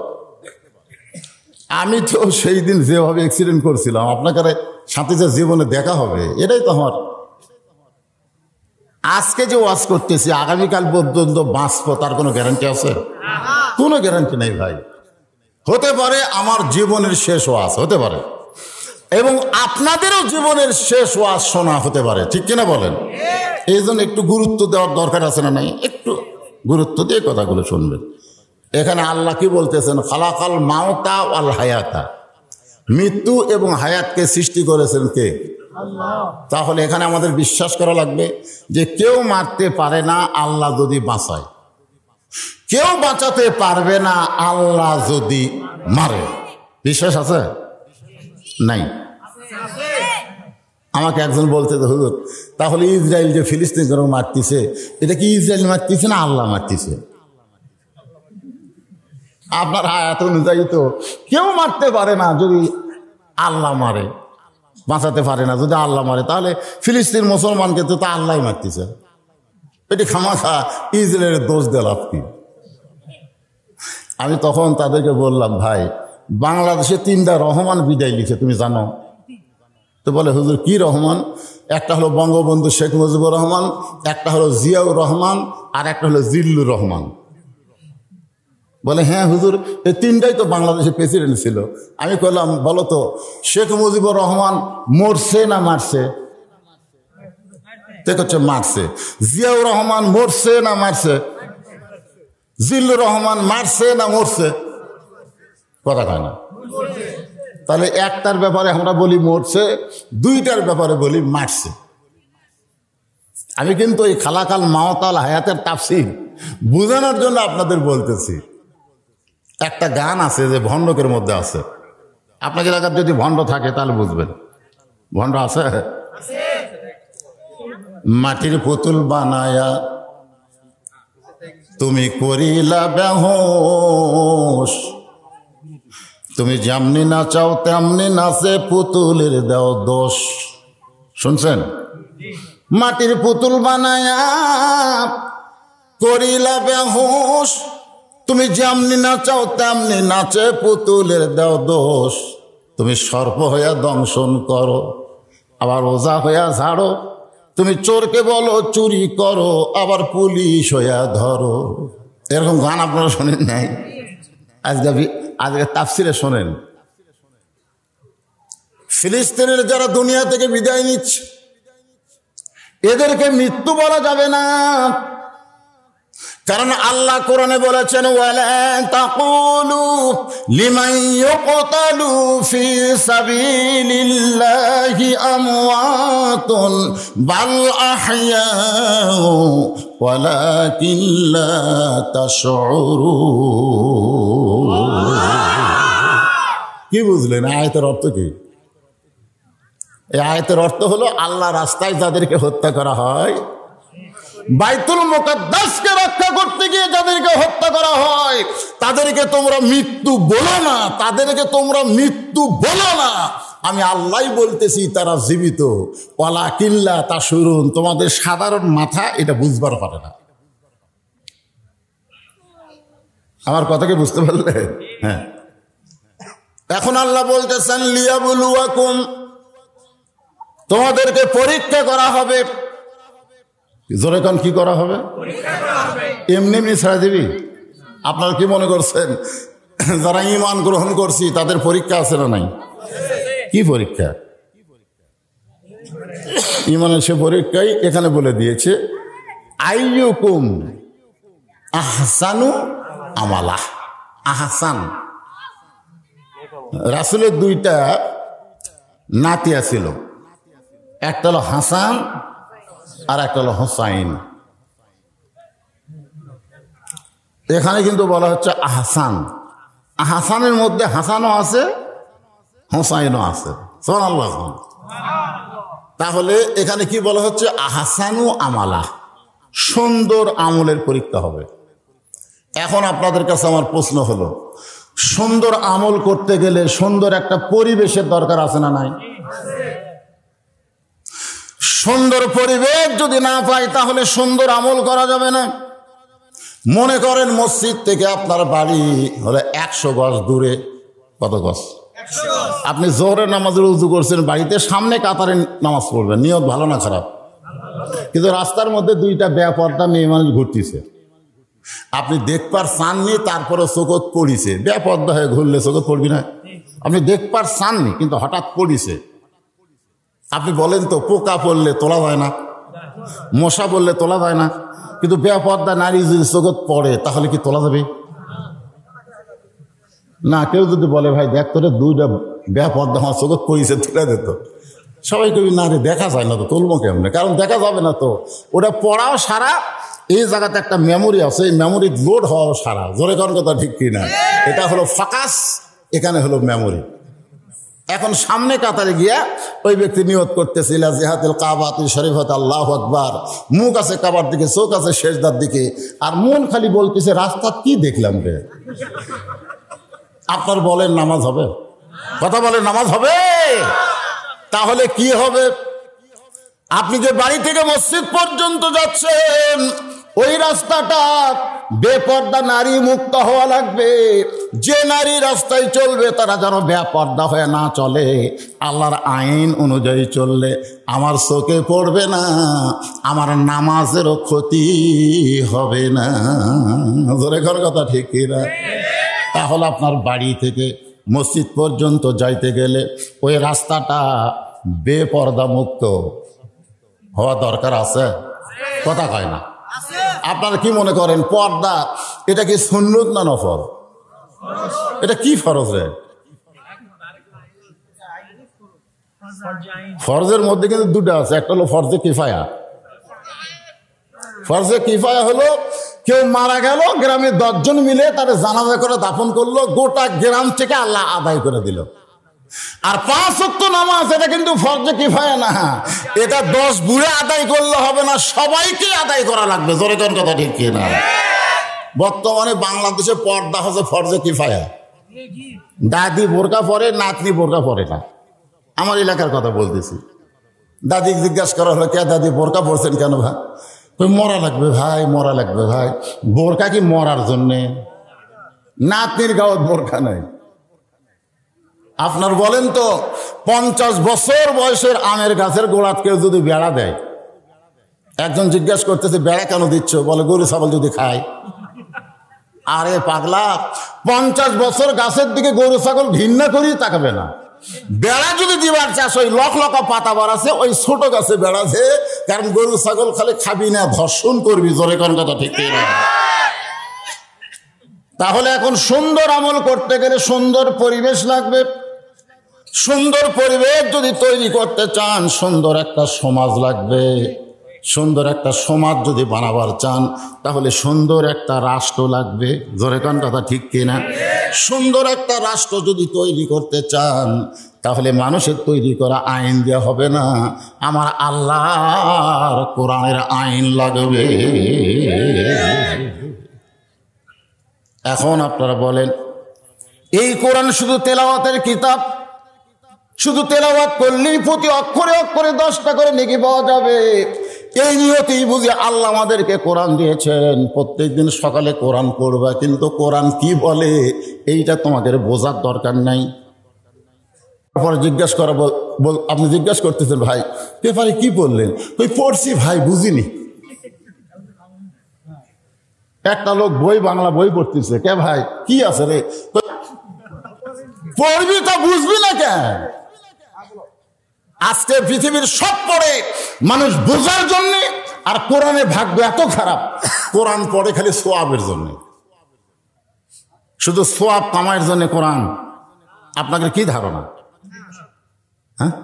আমি তো সেই দিন যেভাবে অ্যাক্সিডেন্ট করছিলাম, আপনাকে সাথে যে জীবনে দেখা হবে, এটাই তো আমার। আজকে যে ওয়াজ করতেছি আগামীকাল পর্যন্ত বাঁচবো তার কোনো গ্যারান্টি আছে? কোনো গ্যারান্টি নেই ভাই। হতে পারে আমার জীবনের শেষ ওয়াজ, হতে পারে, এবং আপনাদেরও জীবনের শেষ ওয়াজ শোনা হতে পারে, ঠিক কিনা বলেন? এই জন্য একটু গুরুত্ব দেওয়ার দরকার আছে না নাই? একটু গুরুত্ব দিয়ে কথাগুলো শুনবেন। এখানে আল্লাহ কি বলতেছেন? খালাকাল মাউতা ওয়াল হায়াতা, মৃত্যু এবং হায়াতকে সৃষ্টি করেছেন কে? তাহলে এখানে আমাদের বিশ্বাস করা লাগবে যে কেউ মারতে পারে না আল্লাহ যদি বাঁচায়, কেউ বাঁচাতে পারবে না আল্লাহ যদি মারে। বিশ্বাস আছে? নাই। আমাকে একজন বলতে, হুজুর তাহলে ইসরায়েল যে ফিলিস্তিন মারতেছে, এটা কি ইসরায়েল মারতেছে না আল্লাহ মারতেছে? আপনার আয়াত অনুযায়ী তো কেউ মারতে পারে না যদি আল্লাহ মারে, বাঁচাতে পারে না যদি আল্লাহ মারে, তাহলে ফিলিস্তিন মুসলমানকে তো আল্লাহ মারতেছে। এটি খামাখা ইসরায়েলের দোষ দেয় লাভ কি? আমি তখন তাদেরকে বললাম, ভাই বাংলাদেশে 3টা রহমান বিদায় লিখে, তুমি জানো? তো বলে, হুজুর কি রহমান? একটা হলো বঙ্গবন্ধু শেখ মুজিবুর রহমান, একটা হলো জিয়াউর রহমান, আর একটা হলো জিল্লুর রহমান। বলে, হ্যাঁ হুজুর, এই 3টাই তো বাংলাদেশের প্রেসিডেন্ট ছিল। আমি বললাম, বলো তো শেখ মুজিবুর রহমান মরছে না মারছে? হচ্ছে মারছে। জিয়াউর রহমান মরছে না মারছে? জিল্লুর রহমান মারছে না মরছে? কথা কয় না। তাহলে একটার ব্যাপারে আমরা বলি মরছে, 2টার ব্যাপারে বলি মারছে। আমি কিন্তু এই খালাকাল মাওতাল হায়াতের তাফসীর বোঝানোর জন্য আপনাদের বলতেছি। একটা গান আছে যে ভণ্ডকের মধ্যে আছে, আপনার এলাকার যদি ভণ্ড থাকে তাহলে বুঝবেন। ভণ্ড আছে? মাটির পুতুল বানায়া তুমি করিলা বেহুশ, তুমি যেমনি নাচাও তেমনি নাচে পুতুলের দেও দোষ। শুনছেন? মাটির পুতুল বানায়া করিলা বেহুশ, তুমি যেমনি নাচাও তেমনি নাচে পুতুলের দেও দোষ। তুমি সর্প হইয়া দংশন করো, আবার ওজা হইয়া ঝাড়ো, তুমি চোরকে বলো চুরি করো, আবার পুলিশ হইয়া ধরো। এরকম গান আপনারা শোনেন নাই? আজকে তাফসিরে শোনেন। ফিলিস্তিনের যারা দুনিয়া থেকে বিদায় নিচ্ছে, এদেরকে মৃত্যু বলা যাবে না, কারণ আল্লাহ কোরআনে বলেছেন, ওয়ালা তাকুলু লিমান ইউকতালু ফি সাবিলিল্লাহি আমওয়াতুন বাল আহইয়াউ ওয়ালাকিন লা তাশউরুন। কি বুঝলেন আয়াতের অর্থ কি? এই আয়াতের অর্থ হলো আল্লাহ রাস্তায় যাদেরকে হত্যা করা হয়, বাইতুল মুকাদ্দাসকে রক্ষা করতে গিয়ে যাদেরকে হত্যা করা হয়, তাদেরকে তোমরা মৃত্যু বলো না, তাদেরকে তোমরা মৃত্যু বলো না। আমি আল্লাহ বলতেছি তারা জীবিত। ওয়ালাকিন লা তাশউরুন, তোমাদের সাধারণ মাথা এটা বুঝবার পারে না। আমার কথাকে বুঝতে পারলে? হ্যাঁ, এখন আল্লাহ বলতেছেন লিয়াবলুয়াকুম, তোমাদেরকে পরীক্ষা করা হবে। জোরে কোন কি করা হবে? এমনি এমনি ছেড়ে দিবি? আপনারা কি মনে করছেন যারা ঈমান গ্রহণ করছি তাদের পরীক্ষা আছে না নাই? কি পরীক্ষা? ঈমানের সে পরীক্ষাই এখানে বলে দিয়েছে, আইয়ুকুম আহসানু আমালা। আহসান, রাসূলের দুইটা নাতিয়া ছিল, একটা হলো হাসান আর একটা হলো হোসাইন। এখানে কিন্তু বলা হচ্ছে আহসান। আহসানের মধ্যে হাসানও আছে, হোসাইনও আছে। সুবহানাল্লাহ। তাহলে এখানে কি বলা হচ্ছে? আহসানু আমালা, সুন্দর আমলের পরীক্ষা হবে। এখন আপনাদের কাছে আমার প্রশ্ন হলো, সুন্দর আমল করতে গেলে সুন্দর একটা পরিবেশের দরকার আছে না নাই? সুন্দর পরিবেশ যদি না পাই তাহলে সুন্দর আমল করা যাবে না। মনে করেন মসজিদ থেকে আপনার বাড়ি হলে 100 গজ দূরে। কত গজ? আপনি জোহরের নামাজের উযু করছেন বাড়িতে, সামনে কাতারে নামাজ পড়বেন, নিয়ত ভালো না খারাপ? কিন্তু রাস্তার মধ্যে দুইটা বেপরদা মেয়ে মানুষ ঘুরতেছে, আপনি দেখবার চাননি, তারপরে চোখত পড়িছে। বেপরদা হয়ে ঘুরলে চোখত পড়বি না? আপনি দেখবার চাননি কিন্তু হঠাৎ পড়িছে। আপনি বলেন তো, পোকা পড়লে তোলা যায় না, মশা পড়লে তোলা যায় না, কিন্তু বেপরদা নারী যদি চোখত পড়ে তাহলে কি তোলা যাবে? না। কেউ যদি বলে ভাই দেখ তোরে দুইটা বেপরদা আমার চোখত পড়িছে, তুলে দিত, সবাই কবি না রে দেখা যায় না তো, তুলবো কেমনে? কারণ দেখা যাবে না তো, ওটা পড়াও সারা, এই জায়গাতে একটা মেমোরি আছে, এই মেমোরি লোড হওয়াও সারা। জোরে কোন কথা ঠিক কিনা? এটা হলো ফোকাস, এখানে হলো মেমোরি। এখন সামনে কাতারে গিয়া ওই ব্যক্তি নিয়ত করতেছে ইলা জিহাতিল কাবাতুল শরীফাত আল্লাহু আকবার, মুখ আছে কাবার দিকে, চোখ আছে সেজদার দিকে, আর মন খালি বলতেছে রাস্তা কি দেখলাম রে। আপনার বলেন নামাজ হবে? কথা বলেন নামাজ হবে? তাহলে কি হবে? আপনি যে বাড়ি থেকে মসজিদ পর্যন্ত যাচ্ছেন ওই রাস্তাটা বেপর্দা নারী মুক্ত হওয়া লাগবে। যে নারী রাস্তায় চলবে তারা যেন বেপর্দা হয়ে না চলে, আল্লাহর আইন অনুযায়ী চললে আমার চোখে পড়বে না, আমার নামাজেরও ক্ষতি হবে না। জোরে ঘর কথা ঠিক কিনা? তাহলে আপনার বাড়ি থেকে মসজিদ পর্যন্ত যাইতে গেলে ওই রাস্তাটা বেপর্দা মুক্ত হওয়া দরকার আছে? কথা কয় না। আপনারা কি মনে করেন পর্দা এটা কি সুন্নত না নফল? এটা কি ফরজ রে? ফরজের মধ্যে কিন্তু দুটো আছে, একটা হলো ফরজে কিফায়া। ফরজে কিফায়া হলো কেউ মারা গেল, গ্রামে 10 জন মিলে তার জানাজা করে দাফন করলো, গোটা গ্রাম থেকে আল্লাহ আদায় করে দিল। আর 5 ওয়াক্ত নামাজ এটা কিন্তু ফরজে কিফায়া না, এটা 10 বুড়ে আদায় করলে হবে না, সবাইকে আদায় করা লাগবে। জোরে কোন কথা ঠিক কিনা? বর্তমানে বাংলাদেশে পর্দা হচ্ছে ফরজে কিফায়া। দাদি বোরকা পরে, নাতনি বোরকা পরে না। আমার এলাকার কথা বলতেছি। দাদি জিজ্ঞাসা করা হলো কে দাদি বোরকা পরছেন কেন? ভাই মরা লাগবে ভাই, মরা লাগবে ভাই। বোরকা কি মরার জন্যে? নাতনির গাওয়াত বোরকা নাই। আপনার বলেন তো 50 বছর বয়সের আমের গাছের গোড়াত কেউ যদি বেড়া দেয়, একজন জিজ্ঞাসা করতেছে বেড়া কেন দিচ্ছ? বলে গরু ছাগল যদি খায়। আরে পাগলা, 50 বছর গাছের দিকে গরু ছাগল ঘৃণা করি তাকাবে না। বেড়া যদি দিবার চাষ ওই লক লকা পাতা বাড়াছে ওই ছোট গাছে বেড়াছে, কারণ গরু ছাগল খালি খাবি না, ধর্ষণ করবি। জোরে কোন কথা ঠিক না? তাহলে এখন সুন্দর আমল করতে গেলে সুন্দর পরিবেশ লাগবে। সুন্দর পরিবেশ যদি তৈরি করতে চান সুন্দর একটা সমাজ লাগবে। সুন্দর একটা সমাজ যদি বানাবার চান তাহলে সুন্দর একটা রাষ্ট্র লাগবে। জোরে কোন কথা ঠিক কিনা? সুন্দর একটা রাষ্ট্র যদি তৈরি করতে চান তাহলে মানুষের তৈরি করা আইন দেওয়া হবে না, আমার আল্লাহর কোরআনের আইন লাগবে। এখন আপনারা বলেন এই কোরআন শুধু তেলাওয়াতের কিতাব, শুধু তেলাওয়াত করলেই প্রতি অক্ষরে অক্ষরে 10টা করে নেকি পাওয়া যাবে, এই নিয়তেই বুঝে আল্লাহ আমাদেরকে কোরআন দিয়েছেন। প্রত্যেকদিন সকালে কোরআন পড়বা, কিন্তু কোরআন কি বলে এইটা তোমাদের বোঝার দরকার নাই। পরে জিজ্ঞাসা করা আপনি জিজ্ঞাসা করতেছেন ভাই পেপারে কি পড়লেন? ওই পড়ছি ভাই, বুঝিনি। একটা লোক বাংলা বই পড়তেছে, কে ভাই কি আছে রে? পড়বি তো বুঝবি না কেন? আজকে পৃথিবীর সব পড়ে মানুষ বোঝার জন্য, আর কোরআনের ভাগ্য এত খারাপ, কোরআন পড়ে খালি সোয়াবের জন্য, শুধু সোয়াব কামাইয়ের জন্য কোরআন। আপনাদের কি ধারণা? হ্যাঁ,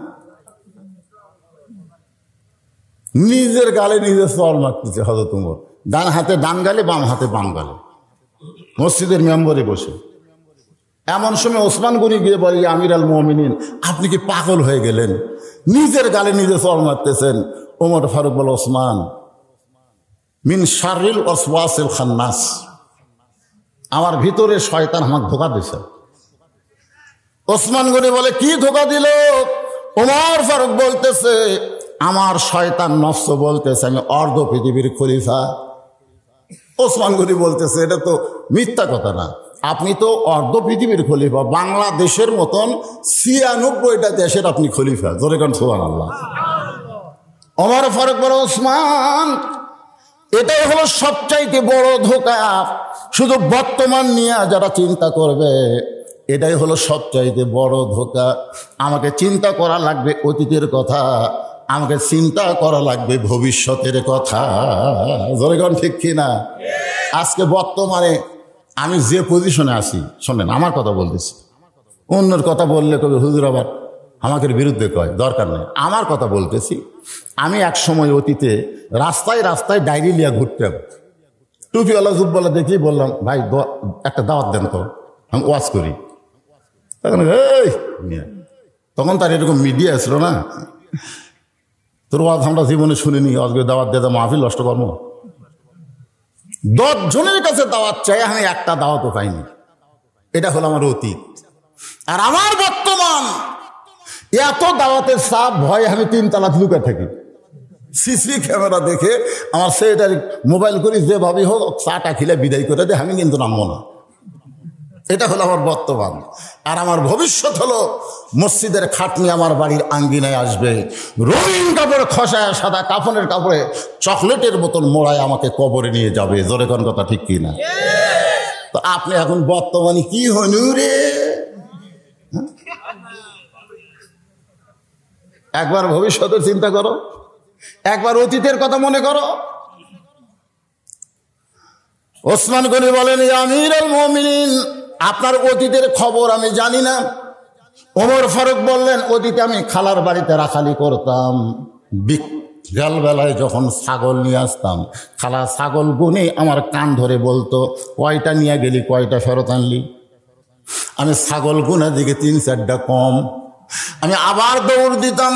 নিজের গালে নিজে চল মারতেছে হযরত ওমর, ডান হাতে ডান গালে, বাম হাতে বাম গালে, মসজিদের মেম্বরে বসে। এমন সময় ওসমান গনি গিয়ে বলে, আমির আল মুমিনিন, আপনি কি পাগল হয়ে গেলেন? নিজের গালে নিজে চল মারতেছেন। ওমর ফারুক বলে, ওসমান, মিন শাররিল ওয়াসওয়াসিল খান্নাস, আমার ভিতরে শয়তান আমাকে ধোঁকা দিছে। ওসমান গনি বলে, কি ধোঁকা দিল? ওমর ফারুক বলতেছে, আমার শয়তান নফস বলতেছে আমি অর্ধ পৃথিবীর খলিফা। ওসমান গনি বলতেছে, এটা তো মিথ্যা কথা না, আপনি তো অর্ধ পৃথিবীর খলিফা, বাংলাদেশের মতন ৯৬টা দেশের আপনি খলিফা। জোরে কোন সুবহানাল্লাহ। ওমর ফারুক বলে, ওসমান, এটাই হলো সবচাইতে বড় ধোঁকা। শুধু বর্তমান নিয়ে যারা চিন্তা করবে, এটাই হলো সবচাইতে বড় ধোঁকা। আমাকে চিন্তা করা লাগবে অতীতের কথা, আমাকে চিন্তা করা লাগবে ভবিষ্যতের কথা। জোরে কোন ঠিক কিনা? আজকে বর্তমানে আমি যে পজিশনে আছি, শোনেন আমার কথা বলতেছি, অন্যের কথা বললে কবে হুজুর আবার আমাকে বিরুদ্ধে কয়, দরকার নেই, আমার কথা বলতেছি। আমি এক সময় অতীতে রাস্তায় রাস্তায় ডায়েরি লিয়া ঘুরতাম, টুপিওয়ালা জুব্বালা দেখেই বললাম, ভাই একটা দাওয়াত দেন তো, আমি ওয়াজ করি। তখন তার এরকম মিডিয়া ছিল না, তোর ওয়াজ আমরা জীবনে শুনিনি, আজকে দাওয়াত দিয়ে মাহফিল নষ্ট কর্ম। 10 জনের কাছে দাওয়াত চাই, আমি একটা দাওয়াতও পাইনি। এটা হলো আমার অতীত। আর আমার বর্তমান, এত দাওয়াতের চাপ, ভয় আমি 3 তালা লুকে থাকি। সিসি ক্যামেরা দেখে আমার সেটারি মোবাইল করি, যেভাবে হোক চাটা খিলে বিদায় করে দে, আমি কিন্তু নামবো না। এটা হলো আমার বর্তমান। আর আমার ভবিষ্যৎ হলো মসজিদের খাটনি আমার বাড়ির আঙ্গিনায় আসবে, রঙিন কাপড় খসায়, সাদা কাফনের কাপড়ে চকলেটের মতন মোড়ায় আমাকে কবরে নিয়ে যাবে। জোরে কোন কথা ঠিক কিনা? তো আপনি এখন বর্তমানে কি হনু রে? একবার ভবিষ্যতের চিন্তা করো, একবার অতীতের কথা মনে করো। ওসমান গনি বলেন, আমির আল মুমিনিন, আপনার অতীতের খবর আমি জানি না। ওমর ফারুক বললেন, অতীতে আমি খালার বাড়িতে রাখালি করতাম, বিকাল বেলায় যখন ছাগল নিয়ে আসতাম, খালা ছাগল গুনে আমার কান ধরে বলতো, কয়টা নিয়ে গেলি, কয়টা ফেরত আনলি? আমি ছাগল গুনে দিকে 3-4টা কম। আমি আবার দৌড় দিতাম,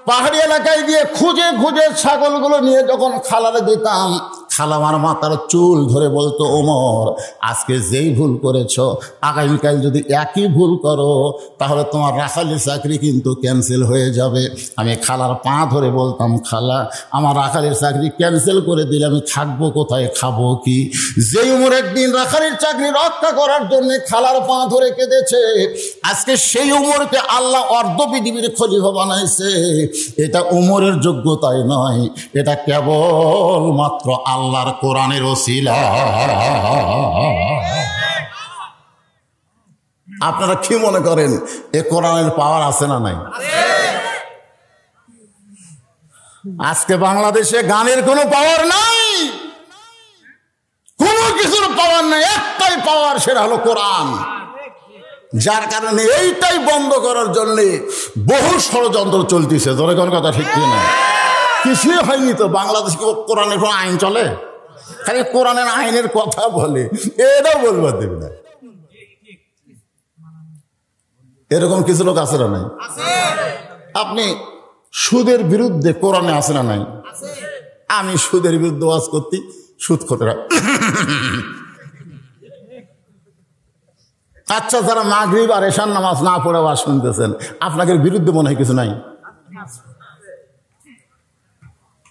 পাহাড়ি এলাকায় গিয়ে খুঁজে খুঁজে ছাগলগুলো নিয়ে যখন খালারে দিতাম, খালা আমার মাথার চুল ধরে বলতো, ওমর, আজকে যেই ভুল করেছ, আগামীকাল যদি একই ভুল করো, তাহলে তোমার রাখালের চাকরি কিন্তু ক্যান্সেল হয়ে যাবে। আমি খালার পা ধরে বলতাম, খালা, আমার রাখালের চাকরি ক্যান্সেল করে দিলে আমি থাকবো কোথায়, খাবো কি? যেই উমর একদিন রাখালের চাকরি রক্ষা করার জন্য খালার পা ধরে কেঁদেছে, আজকে সেই উমরকে আল্লাহ অর্ধ পৃথিবীর খলিফা বানাইছে। এটা উমরের যোগ্যতায় নয়, এটা কেবল মাত্র আল্লাহর কোরআনের ওসিলা। আপনারা কি মনে করেন এ কোরআনের পাওয়ার আছে না নাই? আজকে বাংলাদেশে গানের কোনো পাওয়ার নাই, কোনো কিছুর পাওয়ার নাই, একটাই পাওয়ার, সেটা হলো কোরআন। যার কারণে এইটাই বন্ধ করার জন্য বহু ষড়যন্ত্র চলতেছে। ধরে কোন কথা ঠিক কিনা? কিছুই হয়নি তো। বাংলাদেশে কোরআনের কোনো আইন চলে? খালি কোরআনের আইনের কথা বলে, এটাও বলবার দেবে না। এরকম কিছু লোক আছে না নাই? আপনি সুদের বিরুদ্ধে কোরআনে আছে না নাই? আমি সুদের বিরুদ্ধে ওয়াজ করতে, সুদ খোটেরা। আচ্ছা, যারা মাগরিব আর এশার নামাজ না পড়ে ওয়াজ শুনতেছেন, আপনাদের বিরুদ্ধে মনে হয় কিছু নাই?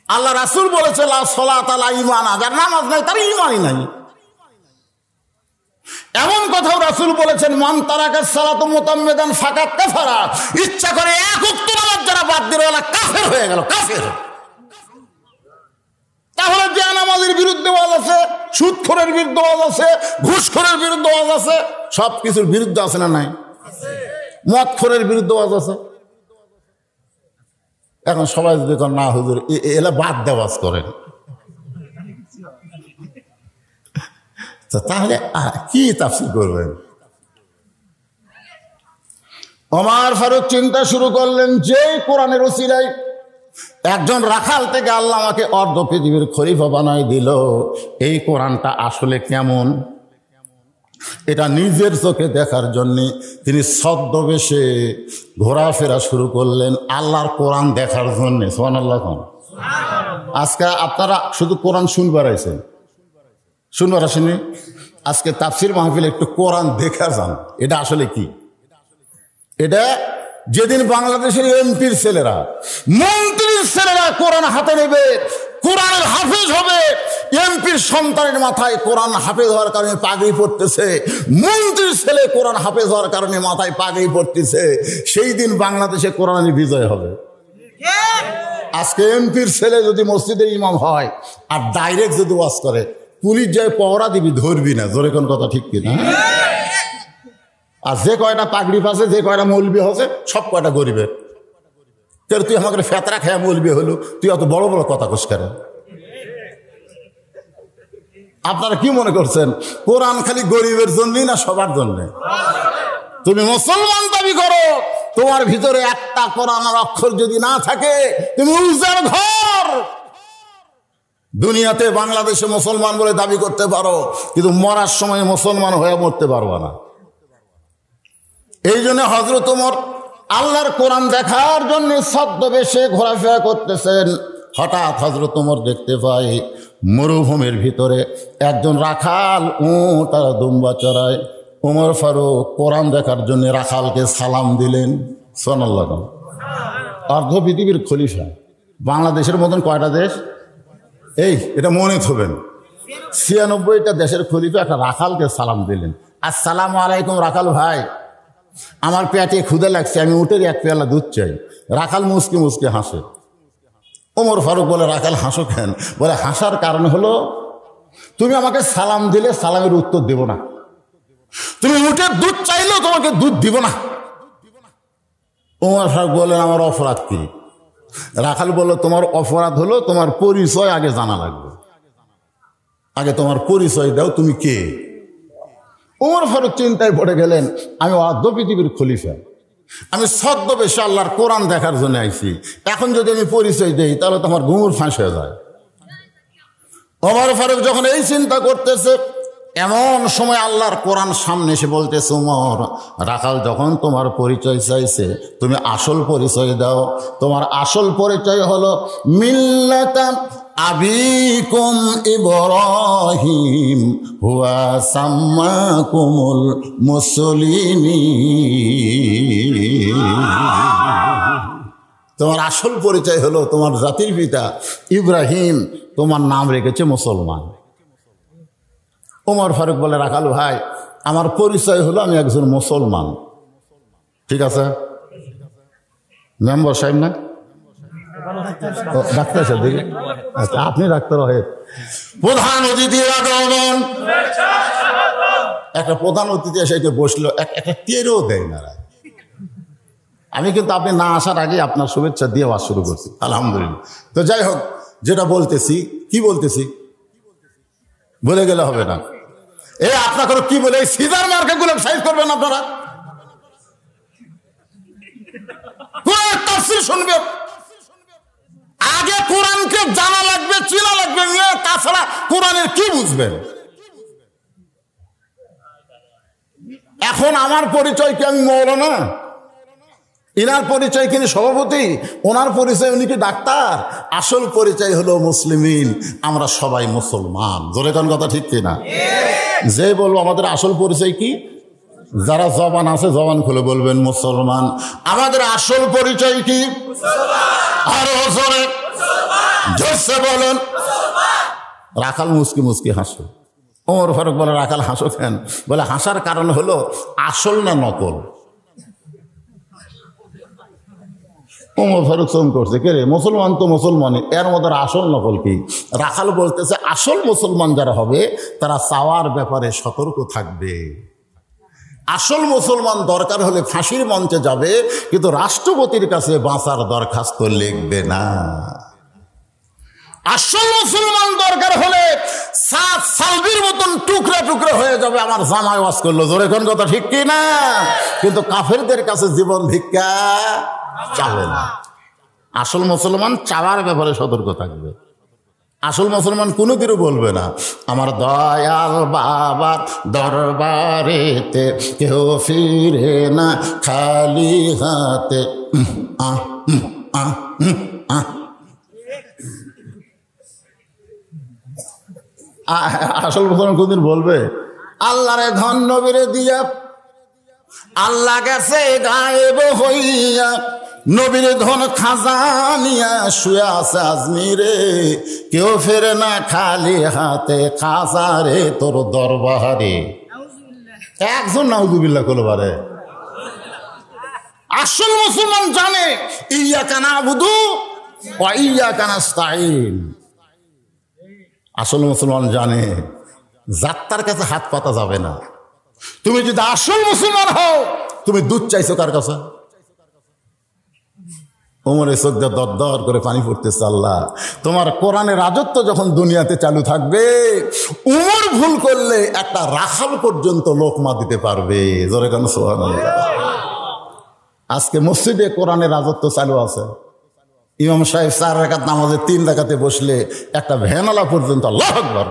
আল্লাহ রাসূল বলেছে, লা সালাত আলা ঈমান, যার নামাজ নাই তার ঈমানই নাই। এমন কথাও রাসূল বলেছেন, মান তারাকা সালাতু মুতাম্মিদান ফাকাত কাফারা, ইচ্ছা করে এক ওয়াক্ত নামাজ যারা বাদ দিল ওরা কাফের হয়ে গেল, কাফের। তাহলে যে নামাজের বিরুদ্ধে ওয়াজ আছে, সুদখোরের বিরুদ্ধে ওয়াজ আছে, ঘুষখোরের বিরুদ্ধে ওয়াজ আছে, সব কিছুর বিরুদ্ধে আছে না নাই? মদখোরের বিরুদ্ধে ওয়াজ আছে। এখন সবাই যদি না হুজুর এলা বাদ দেওয়াজ করেন, তাহলে কি তাফসীর করবেন? ওমর ফারুক চিন্তা শুরু করলেন, যে কোরআনের ওসিলায় একজন রাখাল থেকে আল্লাহ আমাকে অর্ধ পৃথিবীর খলিফা বানাই দিল, এই কোরআনটা আসলে কেমন এটা নিজের চোখে দেখার জন্য তিনি ছদ্মবেশে ঘোরাফেরা শুরু করলেন আল্লাহর কোরআন দেখার জন্য। সুবহানাল্লাহ। আজকে আপনারা শুধু কোরআন শুনবার আইছেন, শুনবার আসেনি। আজকে তাফসীর মাহফিলে একটু কোরআন দেখা যান, এটা আসলে কি। এটা যেদিন বাংলাদেশের এমপির ছেলেরা, মন্ত্রীর ছেলেরা কোরআন হাতে নেবে, কোরআনের হাফেজ হবে, এমপির সন্তানের মাথায় কোরআন হাফেজ হওয়ার কারণে পাগড়ি পড়তেছে, মন্ত্রীর ছেলে কোরআন হাফেজ হওয়ার কারণে মাথায় পাগড়ি পড়তেছে, সেই দিন বাংলাদেশে কোরআনের বিজয় হবে। আজকে এমপির ছেলে যদি মসজিদের ইমাম হয় আর ডাইরেক্ট যদি ওয়াজ করে, পুলিশ যায় পহরা দিবি, ধরবি না। জোরে কোন কথা ঠিক কিনা? আর যে কয়টা পাগড়ি পাশে, যে কয়টা মৌলবি হচ্ছে, সব কয়টা গরিবের। তুই আমাকে ফেতরা খেয়া মৌলবি হলো, তুই অত বড় বড় কথা কোস কেন? আপনারা কি মনে করছেন কোরআন খালি গরিবের জন্যই না সবার জন্য? তুমি মুসলমান দাবি করো, তোমার ভিতরে একটা কোরআনের অক্ষর যদি না থাকে তুমি উজার ঘর। দুনিয়াতে বাংলাদেশে মুসলমান বলে দাবি করতে পারো, কিন্তু মরার সময় মুসলমান হয়ে মরতে পারবা না। এই জন্য হযরত ওমর আল্লাহর কোরআন দেখার জন্য ছদ্মবেশে ঘোরাফেরা করতেছেন। হঠাৎ হযরত ওমর দেখতে পায় মরুভূমির ভিতরে একজন রাখাল উট আর দুম্বা চড়ায়। ওমর ফারুক কোরআন দেখার জন্য রাখালকে সালাম দিলেন। সুবহানাল্লাহ। অর্ধ পৃথিবীর খলিফা, বাংলাদেশের মতন কয়টা দেশ? এই এটা মনে থবেন, ৯৬টা দেশের খলিফা একটা রাখালকে সালাম দিলেন। আসসালামু আলাইকুম রাখাল ভাই, আমার পেটে ক্ষুধা লাগছে, আমি উটের এক পেয়ালা দুধ চাই। রাখাল মুসকে মুসকে হাসে। ওমর ফারুক বলে, রাখাল হাসো কেন? বলে, হাসার কারণ হলো তুমি আমাকে সালাম দিলে সালামের উত্তর দেব না, তুমি উটের দুধ চাইলেও তোমাকে দুধ দিব না। ওমর ফারুক বললেন, আমার অপরাধ কি? রাখাল বলল, তোমার অপরাধ হলো তোমার পরিচয় আগে জানা লাগবে, আগে তোমার পরিচয় দাও, তুমি কে? ওমর ফারুক চিন্তায় পড়ে গেলেন, আমি অর্ধ পৃথিবীর খলিফা, আমি ছদ্মবেশে আল্লাহর কোরআন দেখার জন্য আইছি, এখন যদি আমি পরিচয় দেই তাহলে তোমার ঘুঙুর ফাঁস হয়ে যায়। ওমর ফারুক যখন এই চিন্তা করতেছে, এমন সময় আল্লাহর কোরআন সামনে এসে বলতেছে, ওমর রাখাল যখন তোমার পরিচয় চাইছে তুমি আসল পরিচয় দাও। তোমার আসল পরিচয় হলো মিল্লাতা আবিকুম ইব্রাহিম হুয়া সাম্মাকুমুল মুসলিমিন। তোমার আসল পরিচয় হলো তোমার জাতির পিতা ইব্রাহিম তোমার নাম রেখেছে মুসলমান। ওমর ফারুক বলে, রাখাল ভাই আমার পরিচয় হলো আমি একজন মুসলমান। ঠিক আছে মেম্বার সাহেব না? ডাক্তার সাহেব দেখি, আচ্ছা আপনি ডাক্তার হয়ে প্রধান অতিথির আগমন। একটা প্রধান অতিথি এসে বসলো, একটা টেরও দেয় না। আমি কিন্তু আপনি না আসার আগে আপনার শুভেচ্ছা দিয়ে ওয়াজ শুরু করছি, আলহামদুলিল্লাহ। তো যাই হোক, যেটা বলতেছি, কি বলতেছি বলে গেলে হবে না। আপনাকে কি বলে সিজার মার্কে গুলো সাইজ করবেন আপনারা, তাফসীর শুনবে আগে, কোরআনকে জানা লাগবে, চিনা লাগবে, তাছাড়া কোরআনের কি বুঝবেন? এখন আমার পরিচয় কি আমি মৌলানা, ইনার পরিচয় কিন্তু সভাপতি, ওনার পরিচয় উনি কি ডাক্তার? আসল পরিচয় হলো মুসলিমিন, আমরা সবাই মুসলমান। জোরে কোন কথা ঠিক কিনা? যে বলবো আমাদের আসল পরিচয় কি, যারা জবান আছে জবান খুলে বলবেন মুসলমান। আমাদের আসল পরিচয় কি? আরো জোরে জোরসে বলেন। রাখাল মুসকি মুসকি হাসে। ওমর ফারুক বলে, রাখাল হাসো কেন? বলে, হাসার কারণ হলো আসল না নকল। ওমর ফারুক চোম করছে, কে রে, মুসলমান তো মুসলমানই, এর মধ্যে আসল নকল কি? রাখাল বলতেছে, আসল মুসলমান যারা হবে তারা চাওয়ার ব্যাপারে সতর্ক থাকবে। আসল মুসলমান দরকার হলে ফাঁসির মঞ্চে যাবে, কিন্তু রাষ্ট্রপতির কাছে বাঁচার দরখাস্ত লিখবে না। আসল মুসলমান দরকার হলে সালবির মতন টুকরা টুকরা হয়ে যাবে। আমার জামাই ওয়াজ করলো, জোরে কোন কথা ঠিক কি না? কিন্তু কাফেরদের কাছে জীবন ভিক্ষা চাবে না। আসল মুসলমান চাওয়ার ব্যাপারে সতর্ক থাকবে। আসল মুসলমান কোনোদিনও বলবে না, আমার দয়াল বাবার দরবারেতে কেউ ফিরে না খালি হাতে। আসল মুসলমান কোনদিন বলবে? আল্লাহরে ধন নবীরে দিয়া, আল্লাহ গেছে গায়েব হইয়া, নবীর ধন খাজানিয়া শুয়ে আছে আজমিরে, কেউ ফেরে না খালি হাতে খাজারে তোর দরবারে। একজন নাউযুবিল্লাহ কলবারে। আসল মুসলমান জানে ইয়াকা নাবুদু ওয়া ইয়াকা নাস্তাঈন। আসল মুসলমান জানে যাত্রার কাছে হাত পাতা যাবে না। তুমি যদি আসল মুসলমান হও, তুমি দুধ চাইছো কার কাছে? ওমরের চোখ দিয়ে দর দর করে পানি পড়তেছে। আল্লাহ, তোমার কোরআনের রাজত্ব যখন দুনিয়াতে চালু থাকবে, উমর ভুল করলে একটা রাখাল পর্যন্ত লোকমা দিতে পারবে। জোরে কেন সুবহানাল্লাহ। আজকে মসজিদে কোরআনের রাজত্ব চালু আছে। ইমাম সাহেব 4 রাকাত নামাজে 3 রাকাতে বসলে একটা ভ্যানওয়ালা পর্যন্ত আল্লাহু আকবার।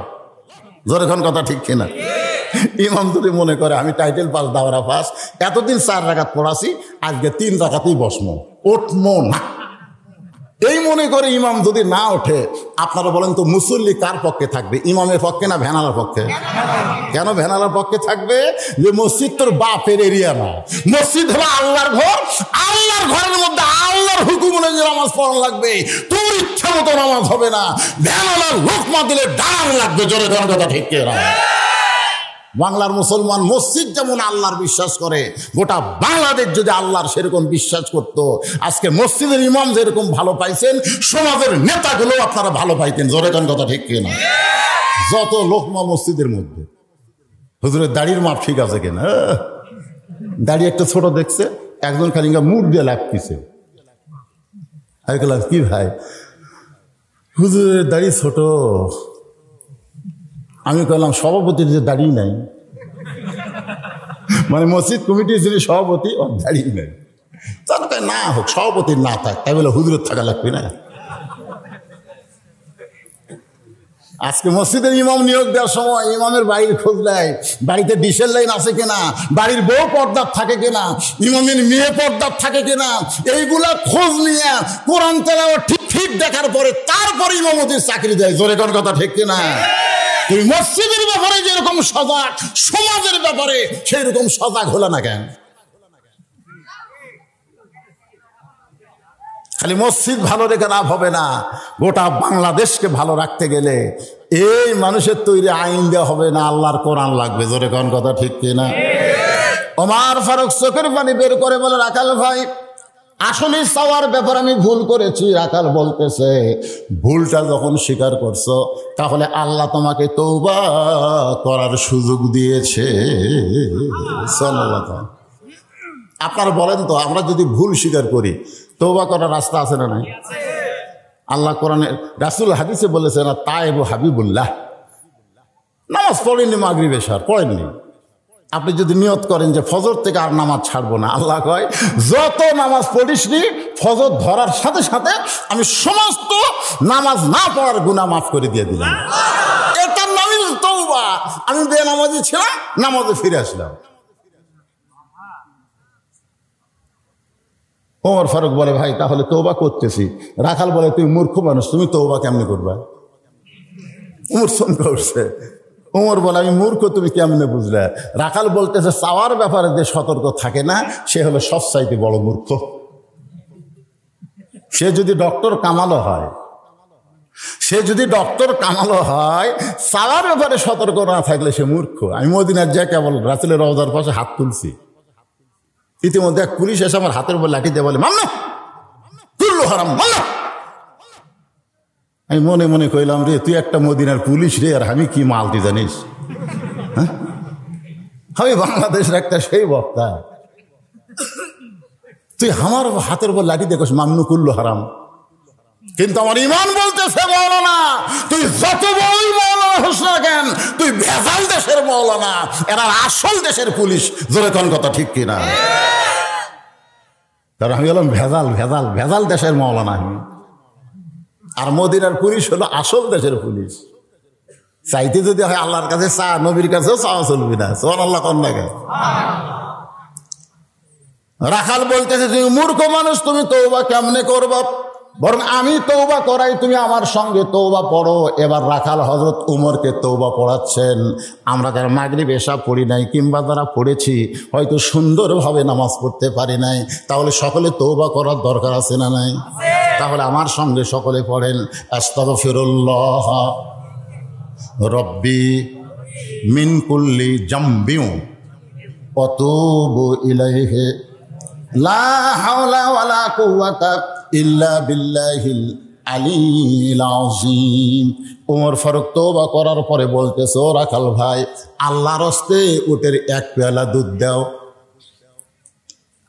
জোরে কোন কথা ঠিক কিনা? ইমাম যদি মনে করে আমি টাইটেল পাস, দাওরা পাস, এতদিন 4 রাকাত পড়াছি, আজকে 3 রাকাতেই বসমো, উঠমো না, এই মনে করে ইমাম যদি না ওঠে, আপনারা বলেন তো মুসল্লি কার পক্ষে থাকবে? ইমামের পক্ষে না ভ্যানালার পক্ষে? কেন ভ্যানালার পক্ষে থাকবে? যে মসজিদ তোর বাপের এরিয়া না, মসজিদ হলো আল্লাহর ঘর। আল্লাহর ঘরের মধ্যে আল্লাহর হুকুম অনুযায়ী নামাজ পড়া লাগবে। তোর ইচ্ছা মতো নামাজ হবে না। ভ্যানালার লোকমা দিলে ডান লাগবে। জোরে কোন কথা ঠিক কিনা? বাংলার মুসলমান মসজিদ যেমন আল্লাহর বিশ্বাস করে, গোটা বাংলাদেশ যদি আল্লাহর সেরকম বিশ্বাস করত, আজকে মসজিদের ইমাম যেরকম ভালো পাইছেন, সমাজের নেতাগুলো আপনারা ভালো পাইতেন। জোরে কোন কথা ঠিক কিনা? যত লোকমা মসজিদের মধ্যে, হুজুরের দাড়ির মাপ ঠিক আছে কিনা? দাড়ি একটা ছোট দেখছে, একজন খালি মুখ দিয়ে লাগতেছে। আমি বললাম, কি ভাই, হুজুরের দাড়ি ছোট। আমি বললাম, সভাপতির যে দাঁড়িয়ে নাই, মানে মসজিদ কমিটির যিনি সভাপতি, ওর দাঁড়িয়ে নাই। তার না হোক, সভাপতির না থাক, তাই বলে হুজুরের থাকা লাগবে না। আজকে মসজিদের ইমাম নিয়োগ দেওয়ার সময় ইমামের বাড়ির খোঁজ নেয়, বাড়িতে ডিশের লাইন আছে কিনা, বাড়ির বউ পর্দার থাকে কিনা, ইমামের মেয়ে পর্দার থাকে কিনা, এইগুলা খোঁজ নিয়ে কোরআন তেলাওয়াত ঠিক ঠিক দেখার পরে তারপরে ইমামতির চাকরি দেয়। জোরে কোন কথা ঠিক কিনা? তুমি মসজিদের ব্যাপারে যেরকম সজাগ, সমাজের ব্যাপারে সেই রকম সজাগ হলো না কেন? খালি মসজিদ ভালো রেখে লাভ হবে না। গোটা বাংলাদেশকে ভালো রাখতে গেলে এই মানুষের তৈরি আইন দেওয়া হবে না, আল্লাহর কোরআন লাগবে। জোরে কোন কথা ঠিক কিনা? ওমর ফারুক চোখের পানি বের করে বলে, রাখাল ভাই, আসলে চাওয়ার ব্যাপার আমি ভুল করেছি। রাখাল বলতেছে, ভুলটা যখন স্বীকার করছো, তাহলে আল্লাহ তোমাকে তওবা করার সুযোগ দিয়েছে। সাল্লাল্লাহু। আপনারা বলেন তো, আমরা যদি ভুল স্বীকার করি, তওবা করার রাস্তা আছে না নাই? আল্লাহ কোরআনে, রাসূল হাদিসে বলেছে না, তায়েবু হাবিবুল্লাহ। নামাজ পড়েননি, মাগরিব এশার পড়েননি, আপনি যদি নিয়ত করেন যে ফজর থেকে আর নামাজ ছাড়বো না, আল্লাহ কয় যত নামাজ পড়িসনি, ফজর ধরার সাথে সাথে আমি সমস্ত নামাজ না পড়ার গুনাহ মাফ করে দিয়ে দিলাম। এটার নামই তওবা। আমি বেনামাজি ছিলাম, নামাজে ফিরে আসলাম। ওমর ফারুক বলে, ভাই তাহলে তওবা করতেছি। রাখাল বলে, তুমি মূর্খ মানুষ, তুমি তওবা কেমনে করবা? ওমর চমকে উঠছে। ওমর বলে, আমি মূর্খ, তুমি কেমনে বুঝলে? রাখাল বলতেছে, চাওয়ার ব্যাপারে যে সতর্ক থাকে না, সে হলো সবচাইতে বড় মূর্খ। সে যদি ডক্টর কামালও হয়, সে যদি ডক্টর কামালও হয়, চাওয়ার ব্যাপারে সতর্ক না থাকলে সে মূর্খ। আমি মদিনার যা কেবল রাসূলের রওজার পাশে হাত তুলছি, ইতিমধ্যে এক পুলিশ এসে আমার হাতের উপর লাঠি দিয়ে বলে, মান্না কুল্লু হারাম, মান্না। আমি মনে মনে কইলাম, রে তুই একটা মদিনার পুলিশ রে, আর আমি কি মাল তুই জানিস? হ্যাঁ, আমি বাংলাদেশের একটা সেই বক্তা, তুই আমার হাতের উপর লাঠি দেখোস মান্নু কুল্লু হারাম। কিন্তু আমার ইমান বলতেছে, মৌলানা তুই যত বড়ই মৌলানা হোস না কেন, তুই ভেজাল দেশের মৌলানা, এরা আসল দেশের পুলিশ। জোরে কোন কথা ঠিক কিনা? কারণ আমি বললাম ভেজাল ভেজাল ভেজাল দেশের মৌলানা আমি, আর মদিনার পুলিশ হলো আসল দেশের পুলিশ। চাইতে যদি হয় আল্লাহর কাছে চা, নবীর কাছেও চাওয়া চলবি না। সুবহানাল্লাহ কোন লাগে। রাখাল বলতেছে, তুমি মূর্খ মানুষ, তুমি তওবা কেমনে করবা? বরং আমি তওবা করাই, তুমি আমার সঙ্গে তওবা পড়ো। এবার রাখাল হযরত উমরকে তওবা পড়াচ্ছেন। আমরা যারা মাগরিব এশা পড়ি নাই, কিংবা যারা পড়েছি হয়তো সুন্দরভাবে নামাজ পড়তে পারি নাই, তাহলে সকলে তওবা করার দরকার আছে না নাই? তাহলে আমার সঙ্গে সকলে পড়েন, আস্তাগফিরুল্লাহ রব্বি মিন কুল্লি জামবিউ ওয়া তুবু ইলাইহি লা হাওলা ওয়ালা কুওয়াতা ইল্লা বিল্লাহিল আলিয়্যিল আযীম। ওমর ফারুক তওবা করার পরে বলতেছে, ও রাখাল ভাই, আল্লাহর হস্তে উটের এক পেয়ালা দুধ দাও।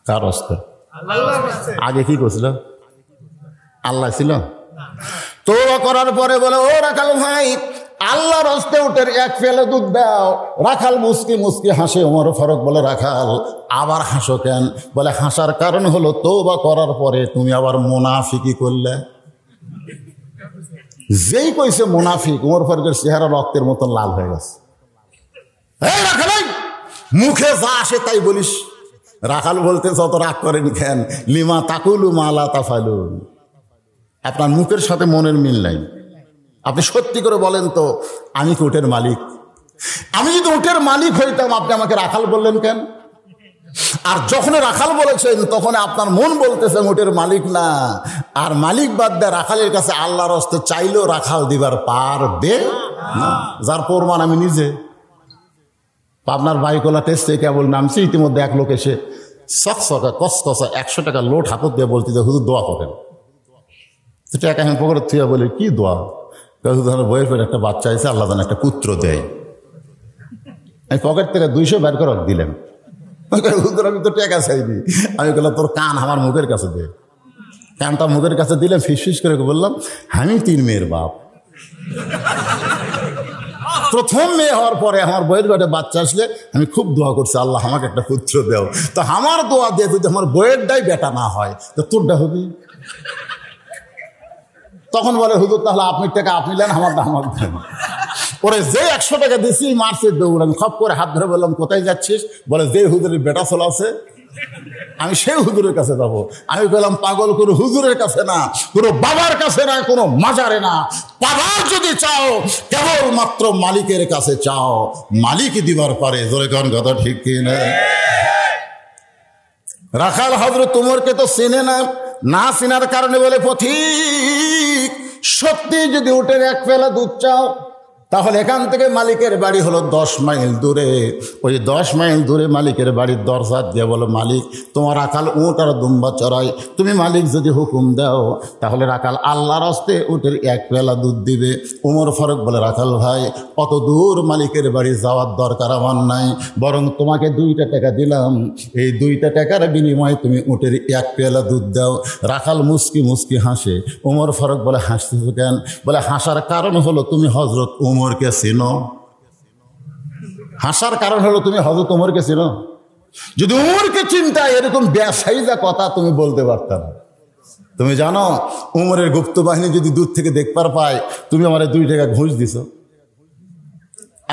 কার হস্তে? আল্লাহর হস্তে। আগে কি করছিল? আল্লাহ ছিল। তওবা করার পরে বলে, ও রাখাল ভাই, আল্লাহর হস্তে উটের এক পেয়ালা দুধ দাও। রাখাল মুস্কি মুস্কি হাসে। ওমর ফারুক বলে, রাখাল আবার হাসো কেন? বলে, হাসার কারণ হলো তওবা করার পরে তুমি আবার মুনাফিকি করলে। যেই কইছে মুনাফিক, ওমর ফারুকের চেহারা রক্তের মতন লাল হয়ে গেছে। এই রাখাল, মুখে যা আসে তাই বলিস। রাখাল বলতে, অত রাগ করেন কেন? লিমা তাকুলু মা লা তাফালুন। আপনার মুখের সাথে মনের মিল নাই। আপনি সত্যি করে বলেন তো, আমি কি উটের মালিক? আমি যদি উটের মালিক হইতাম, আপনি আমাকে রাখাল বললেন কেন? আর যখন রাখাল বলেছেন, তখন আপনার মন বলতেছে উটের মালিক না। আর মালিক বাদ দেয় রাখালের কাছে আল্লাহর হস্তে চাইলেও রাখাল দিবার পারবে না। যার প্রমাণ আমি নিজে। আপনার বাইকওয়ালা টেস্টে কেবল নামছি, ইতিমধ্যে এক লোক এসে চকচকা কসকসা 100 টাকা লোট হাতত দিয়ে বলতে, হুজুর দোয়া করেন। টাকা আমি পকেটে থুয়া বলি, কি দোয়া? বইয়ের পরে একটা বাচ্চা আছে, আল্লাহ যেন একটা পুত্র দেয়। আমি পকেট থেকে 200 বের করে দিলেন। হুজুর আমি তো টাকা চাইনি। আমি বললাম, তোর কান আমার মুখের কাছে দে। কানটা মুখের কাছে দিলে ফিস করে বললাম, আমি 3 মেয়ের বাপ। প্রথম মেয়ে হওয়ার পরে আমার বইয়ের ঘরে বাচ্চা আসলে আমি খুব দোয়া করছি, আল্লাহ আমাকে একটা পুত্র দেও। তো আমার দোয়া দিয়ে যদি আমার বইয়েরটাই বেটা না হয়, তো তোরটা হবে। তখন বলে, হুজুর তাহলে আপনি টাকা আপনি নেন, আমারটা আমার দেন। ওরে যে 100 টাকা দিছি মারছে দৌড়। আমি খপ করে হাত ধরে বললাম, কোথায় যাচ্ছিস? বলে, যে হুজুরের বেটা চলা আছে আমি সেই হুজুরের কাছে যাবো। আমি বললাম, পাগল কোনো হুজুরের কাছে না, কোনো বাবার কাছে না, কোনো মাজারে না। পাবার যদি চাও কেবলমাত্র মালিকের কাছে চাও, মালিক দিবার পারে। জোরে কোন কথা ঠিক কিনা? রাখাল হযরত উমরকে তো চেনে না, না চেনার কারণে বলে, পথিক সত্যি যদি উটের এক পেয়ালা দুধ চাও, তাহলে এখান থেকে মালিকের বাড়ি হলো 10 মাইল দূরে। ওই 10 মাইল দূরে মালিকের বাড়ির দরজা দিয়ে বলো, মালিক তোমার রাখাল উট আর দুম্বা চড়াই, তুমি মালিক যদি হুকুম দাও তাহলে রাখাল আল্লাহর হস্তে উটের এক পেয়ালা দুধ দিবে। ওমর ফারুক বলে, রাখাল ভাই অত দূর মালিকের বাড়ি যাওয়ার দরকার আমার নাই, বরং তোমাকে 2টা টাকা দিলাম, এই 2টা টাকার বিনিময়ে তুমি উটের এক পেয়ালা দুধ দাও। রাখাল মুস্কি মুস্কি হাসে। ওমর ফারুক বলে, হাসতেছ কেন? বলে, হাসার কারণ হলো তুমি হযরত উমরকে চিনো। হাসার কারণ হলো তুমি হযরত উমরকে চিনো। যদি উমরকে চিন্তা এরকম বেসাইজা কথা তুমি বলতে পারতা না। তুমি জানো উমরের গুপ্ত বাহিনী যদি দূর থেকে দেখবার পায় তুমি আমার 2 টাকা ঘুষ দিছ,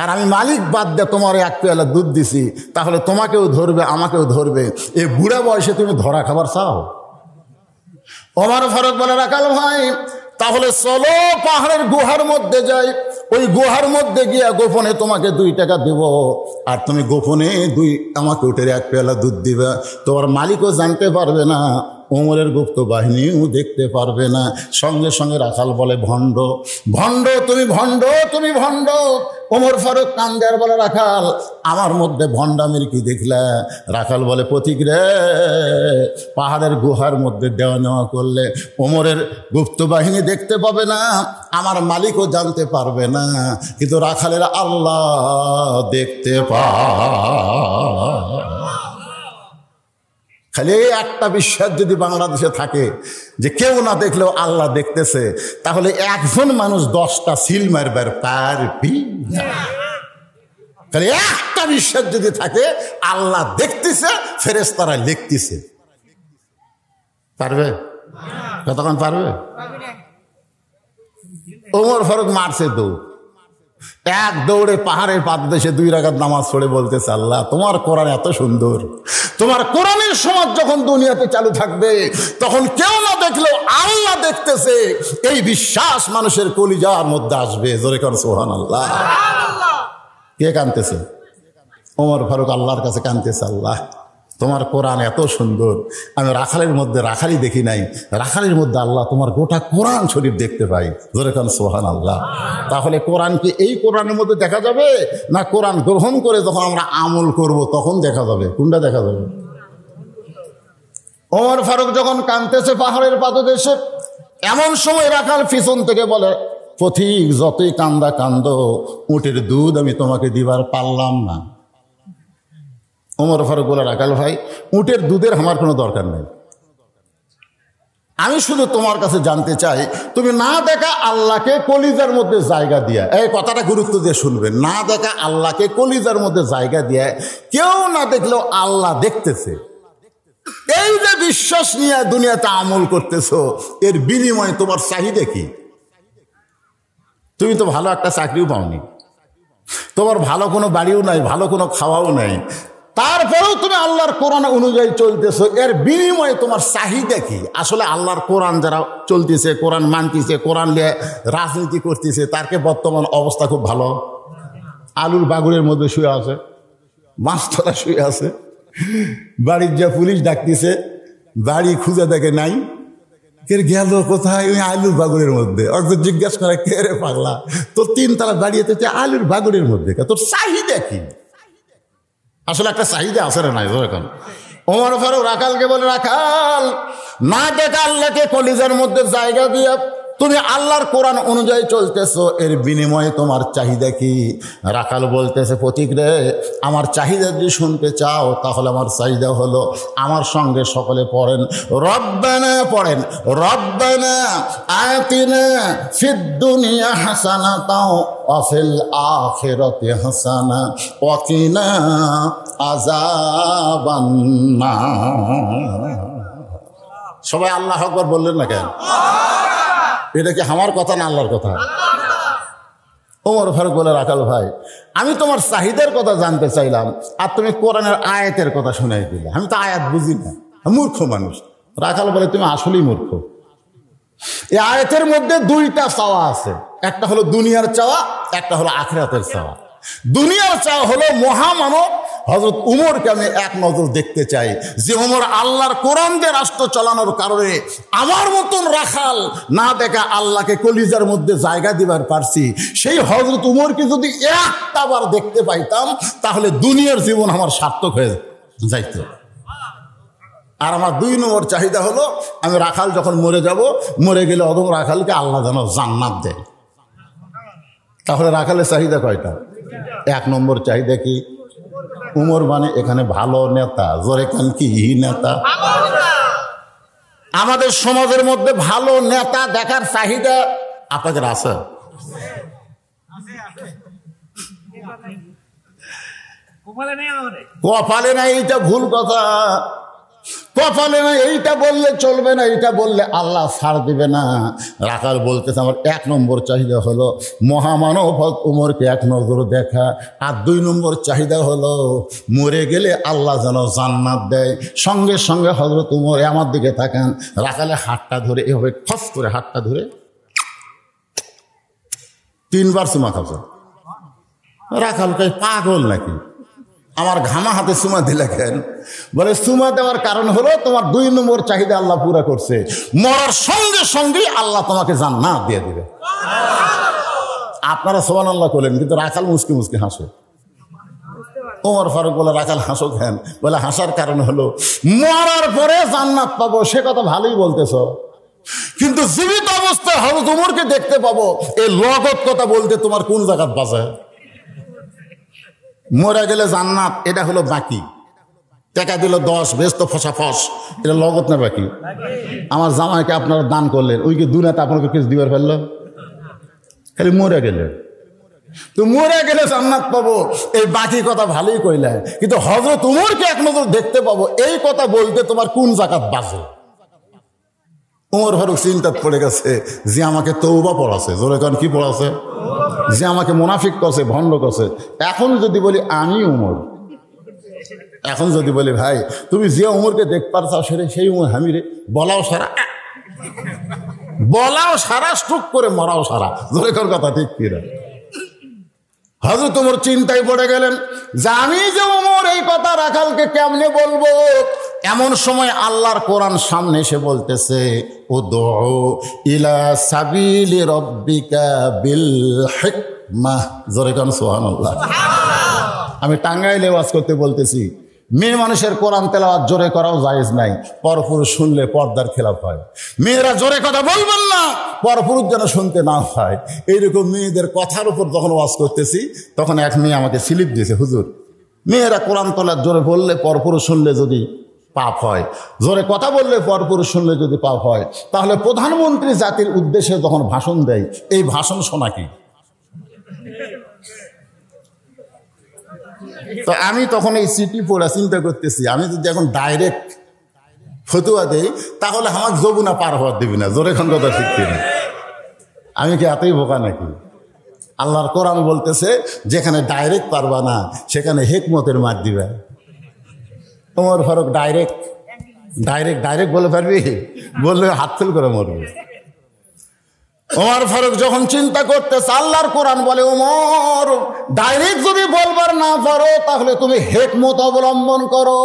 আর আমি মালিক বাদ দিয়ে তোমার 1 পেয়ালা দুধ দিছি, তাহলে তোমাকেও ধরবে আমাকেও ধরবে। এই বুড়া বয়সে তুমি ধরা খাবার চাও? ওমর ফারুক বলে, রাখাল ভাই তাহলে চলো পাহাড়ের গুহার মধ্যে যাই, ওই গুহার মধ্যে গিয়া গোপনে তোমাকে 2 টাকা দেব, আর তুমি গোপনে আমাকে উটের 1 পেয়ালা দুধ দিবা। তোমার মালিকও জানতে পারবে না, ওমরের গুপ্ত বাহিনীও দেখতে পারবে না। সঙ্গে সঙ্গে রাখাল বলে, ভণ্ড ভণ্ড, তুমি ভণ্ড, তুমি ভণ্ড। ওমর ফারুক কান্দে আর বলে, রাখাল আমার মধ্যে ভণ্ডামির কি দেখলা? রাখাল বলে, পথিক রে, পাহাড়ের গুহার মধ্যে দেওয়া নেওয়া করলে ওমরের গুপ্ত বাহিনী দেখতে পাবে না, আমার মালিকও জানতে পারবে না, কিন্তু রাখালের আল্লাহ দেখতে পায়। খালি একটা বিশ্বাস যদি বাংলাদেশে থাকে যে কেউ না দেখলেও আল্লাহ দেখতেছে, তাহলে একজন মানুষ 10টা সিল মারবার পারবি না। খালি একটা বিশ্বাস যদি থাকে আল্লাহ দেখতেছে, ফেরেশতারা লিখতেছে, পারবে? কতক্ষণ পারবে? ওমর ফারুক মারছে দৌড়, এক দৌড়ে পাহাড়ের পাদদেশে 2 রাকাত নামাজ পড়ে বলতেছে, আল্লাহ তোমার কোরআন এত সুন্দর, তোমার কোরআনের সমাজ যখন দুনিয়াতে চালু থাকবে তখন কেউ না দেখলেও আল্লাহ দেখতেছে, এই বিশ্বাস মানুষের কলিজার মধ্যে আসবে। জোরে কর সুবহানাল্লাহ। কে কাঁদতেছে? ওমর ফারুক আল্লাহর কাছে কাঁদতেছে, আল্লাহ তোমার কোরআন এত সুন্দর, আমি রাখালের মধ্যে রাখালি দেখি নাই, রাখালের মধ্যে আল্লাহ তোমার গোটা কোরআন শরীফ দেখতে পাই। জোরে কান সুবহানাল্লাহ। তাহলে কোরআন কি এই কোরআনের মধ্যে দেখা যাবে, না কোরআন গ্রহণ করে যখন আমরা আমল করব তখন দেখা যাবে? কোনটা দেখা যাবে? ওমর ফারুক যখন কাঁদতেছে পাহাড়ের পাদদেশে, এমন সময় রাখাল পিছন থেকে বলে, পথিক যতই কান্দা কান্দো, উটের দুধ আমি তোমাকে দিবার পারলাম না। ওমর ফারুক বলে, রাখাল ভাই, উটের দুধের আমার কোনো দরকার নেই, আমি শুধু তোমার কাছে জানতে চাই, তুমি না দেখা আল্লাহকে কলিজার মধ্যে জায়গা দিয়া, এই কথাটা গুরুত্ব দিয়ে শুনবেন, না দেখা আল্লাহকে কলিজার মধ্যে জায়গা দিয়া, কেউ না দেখলেও আল্লাহ দেখতেছে, এই যে বিশ্বাস নিয়ে দুনিয়াতে আমল করতেছো, এর বিনিময়ে তোমার চাহিদা কি? তুমি তো ভালো একটা চাকরিও পাওনি, তোমার ভালো কোনো বাড়িও নাই, ভালো কোনো খাওয়াও নাই, তারপরেও তুমি আল্লাহর কোরআন অনুযায়ী চলতেছো, এর বিনিময়ে তোমার চাহিদা কি? আসলে আল্লাহর কোরআন যারা চলতেছে, কোরআন মানতেছে, কোরআন নিয়ে রাজনীতি করতেছে, তারকে বর্তমান অবস্থা খুব ভালো। আলুর বাগুড়ের মধ্যে শুয়ে আছে, মাছতলা শুয়ে আছে, বাড়ির যা পুলিশ ডাকতেছে, বাড়ি খুঁজে দেখে নাই, কে গেল কোথায়? ওই আলুর বাগুড়ের মধ্যে। অর্থাৎ জিজ্ঞাসা করে, কে রে পাগলা, তোর 3 তলা বাড়িতে আলুর বাগুড়ের মধ্যে, তোর চাহিদা কি? আসলে একটা চাহিদা আছে না নাই? এখন ওমর ফারুক রাখালকে বলে, রাখাল না দেখা আল্লাহকে কলিজার মধ্যে জায়গা দিয়া তুমি আল্লাহর কোরআন অনুযায়ী চলতেছো, এর বিনিময়ে তোমার চাহিদা কি? রাখাল বলতেছে, পথিক রে, আমার চাহিদা যদি শুনতে চাও তাহলে আমার চাহিদা হলো, আমার সঙ্গে সকলে পড়েন, রব্বানা পড়েন, রব্বানা আতিনা ফিদ দুনিয়া হাসানাতাও ওয়া ফিল আখিরাতি হাসানা ওয়া কিনা আযাবান নার। সবাই আল্লাহু আকবার বললেন না কেন? এটা কি আমার কথা না আল্লাহর কথা? ওমর ফারুক বলে, রাখাল ভাই, আমি তোমার চাহিদার কথা জানতে চাইলাম, আর তুমি কোরআনের আয়াতের কথা শুনাই দিলে, আমি তো আয়াত বুঝি না, মূর্খ মানুষ। রাখাল বলে, তুমি আসলেই মূর্খ। এই আয়াতের মধ্যে 2টা চাওয়া আছে, একটা হলো দুনিয়ার চাওয়া, একটা হলো আখিরাতের চাওয়া। দুনিয়ার চাওয়া হলো মহামানব হযরত উমরকে আমি এক নজর দেখতে চাই, যে উমর আল্লাহর কোরআন দিয়ে রাষ্ট্র চালানোর কারণে আমার মতন রাখাল না দেখা আল্লাহকে কলিজার মধ্যে জায়গা দিবার পারছি, সেই হযরত উমরকে যদি একটা বার দেখতে পাইতাম তাহলে দুনিয়ার জীবন আমার সার্থক হয়ে যাইত। আর আমার 2 নম্বর চাহিদা হলো, আমি রাখাল যখন মরে যাব, মরে গেলে অদম রাখালকে আল্লাহ যেন জান্নাত দেয়। তাহলে রাখালের চাহিদা কয়টা? 1 নম্বর চাহিদা কি? উমর মানে এখানে ভালো নেতা। জোরে কান, কি নেতা? আমাদের সমাজের মধ্যে ভালো নেতা দেখার চাহিদা আপনাদের আছে? কপালে নাই, এইটা ভুল কথা। কপালে নাই এইটা বললে চলবে না, এইটা বললে আল্লাহ ছাড় দিবে না। রাখাল বলতেছে, আমার 1 নম্বর চাহিদা হলো মহামানব উমরকে এক নজর দেখা, আর 2 নম্বর চাহিদা হলো মরে গেলে আল্লাহ যেন জান্নাত দেয়। সঙ্গে সঙ্গে হযরত উমর আমার দিকে তাকান, রাখালে হাতটা ধরে এভাবে ফস করে হাতটা ধরে 3 বার চুমা খাচ্ছে। রাখাল কই পাগল নাকি? আমার ঘামা হাতে চুমা দিলে কেন? বলে চুমা দেওয়ার কারণ হলো তোমার 2 নম্বর চাহিদা আল্লাহ পুরা করছে, মরার সঙ্গে সঙ্গেই আল্লাহ তোমাকে জান্নাত দিয়ে দিবে। আপনারা সুবহানাল্লাহ বলেন, কিন্তু রাখাল মুসকি মুসকি হাসে। ওমর ফারুক বলে রাখাল হাসো কেন? বলে হাসার কারণ হলো মরার পরে জান্নাত পাবো, সে কথা ভালোই বলতেছ, কিন্তু জীবিত অবস্থায় হযরত ওমরকে দেখতে পাবো, এই লগত কথা বলতে তোমার কোন জায়গাত বাজে? মরে গেলে জান্নাত, এটা হলো বাকি। টাকা দিল 10, বেস্ত ফসা ফস, এটা লগত না বাকি? আমার জামাইকে আপনারা দান করলেন, ওই কি দুনিয়াতে আপনাকে কিছু দিবার ফেললো? খালি মরে গেলে তো মরে গেলে জান্নাত পাবো, এই বাকি কথা ভালোই কইলে, কিন্তু হযরত ওমরকে এক নজর দেখতে পাবো, এই কথা বলতে তোমার কোন জায়গাত বাজে? ওমর ফারুক চিন্তাত পড়ে গেছে, যে আমাকে তওবা পড়াছে, জোরে কারণ কি পড়াছে? যে আমাকে মুনাফিক করছে, ভণ্ড করছে। এখন যদি বলি আমি ওমর, এখন যদি বলি ভাই তুমি যে ওমরকে দেখ পারছাও সেই ওমর আমি রে, বলাও সারা স্ট্রোক করে মরাও সারা, জোরে কারণ কথা ঠিক কিনা? হযরত ওমর চিন্তায় পড়ে গেলেন যে আমি যে ওমর, এই কথা রাখালকে কেমনে বলবো? এমন সময় আল্লাহর কোরআন সামনে এসে বলতেছে, উদউ ইলা সাবিলি রাব্বিকা বিল হিকমাহ। জোরে কান সুবহানাল্লাহ। আমি টাঙ্গাইলে ওয়াজ করতে বলতেছি, মেয়ে মানুষের কোরআন তেলাওয়াত জোরে করাও জায়েজ নাই, পরপুরুষ শুনলে পর্দার খেলাফ হয়। মেয়েরা জোরে কথা বলবেন না, পরপুরুষ যেন শুনতে না হয়। এইরকম মেয়েদের কথার উপর যখন ওয়াজ করতেছি, তখন এক মেয়ে আমাকে স্লিপ দিয়েছে, হুজুর মেয়েরা কোরআন তোলার জোরে বললে পরপুরুষ শুনলে যদি পাপ হয়, জোরে কথা বললে পরপুরুষ শুনলে যদি পাপ হয়, তাহলে প্রধানমন্ত্রী জাতির উদ্দেশ্যে যখন ভাষণ দেয়, এই ভাষণ শোনা কি? তো আমি তখন এই চিঠি পড়া চিন্তা করতেছি, আমি যদি এখন ডাইরেক্ট ফতুয়া দেই, তাহলে আমার যমুনা পার হওয়ার দিবি না। জোরে খান কথা ঠিক কিনা? আমি কি এতই বোকা নাকি? আল্লাহর কোরআন বলতেছে, যেখানে ডাইরেক্ট পারবা না, সেখানে হিকমতের মার দিবে। ওমর ফারুক ডাইরেক্ট বলে পারবি? বললে হাত ফেল করে মরবে। ওমর ফারুক যখন চিন্তা করতেছে, আল্লাহর কোরআন বলে, ওমর ডাইরেক্ট যদি বলবার না পারো, তাহলে তুমি হিকমত অবলম্বন করো।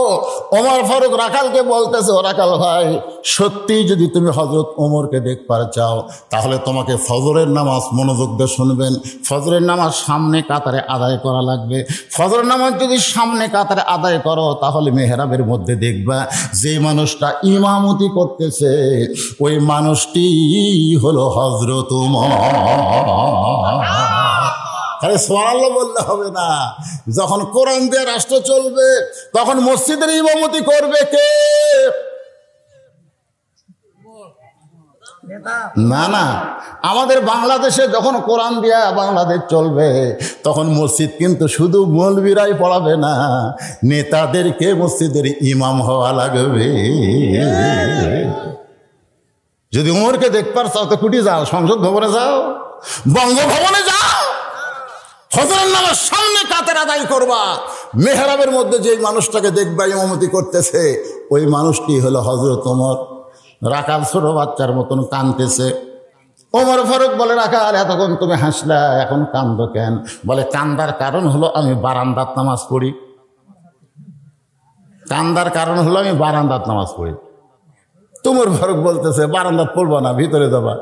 ওমর ফারুক রাখালকে বলতেছে, ও রাখাল ভাই, সত্যি যদি তুমি হযরত ওমরকে দেখবার চাও, তাহলে তোমাকে ফজরের নামাজ মনোযোগ দিয়ে শুনবেন। ফজরের নামাজ সামনে কাতারে আদায় করা লাগবে। ফজরের নামাজ যদি সামনে কাতারে আদায় করো, তাহলে মেহরাবের মধ্যে দেখবা যে মানুষটা ইমামতি করতেছে, ওই মানুষটি হলো হযরত আরে সুবহানাল্লাহ বললে হবে না। যখন কোরআন দিয়ে রাষ্ট্র চলবে, তখন মসজিদের ইমামতি করবে কে? না, আমাদের বাংলাদেশে যখন কোরআন দিয়া বাংলাদেশ চলবে, তখন মসজিদ কিন্তু শুধু মৌলবীরাই পড়াবে না, নেতাদেরকে মসজিদের ইমাম হওয়া লাগবে। যদি ওমরকে দেখবার চাও তো কুটি যাও, সংসদ ভবনে যাও, বঙ্গভবনে যাও, ফজরের নামাজ সামনে কাতার আদায় করবা। মেহরাবের মধ্যে যে মানুষটাকে দেখবা ইমামতি করতেছে, ওই মানুষটি হলো হযরত ওমর। রাখাল ছোট বাচ্চার মতন কাঁদতেছে। ওমর ফারুক বলে, রাখাল এতক্ষণ তুমি হাসলা, এখন কান্দো কেন? বলে, কান্দার কারণ হলো আমি বারান্দাত নামাজ পড়ি। কান্দার কারণ হলো আমি বারান্দাত নামাজ পড়ি। ওমর ফারুক বলতেছে, বারান্দাত পড়বো না, ভিতরে যাবা।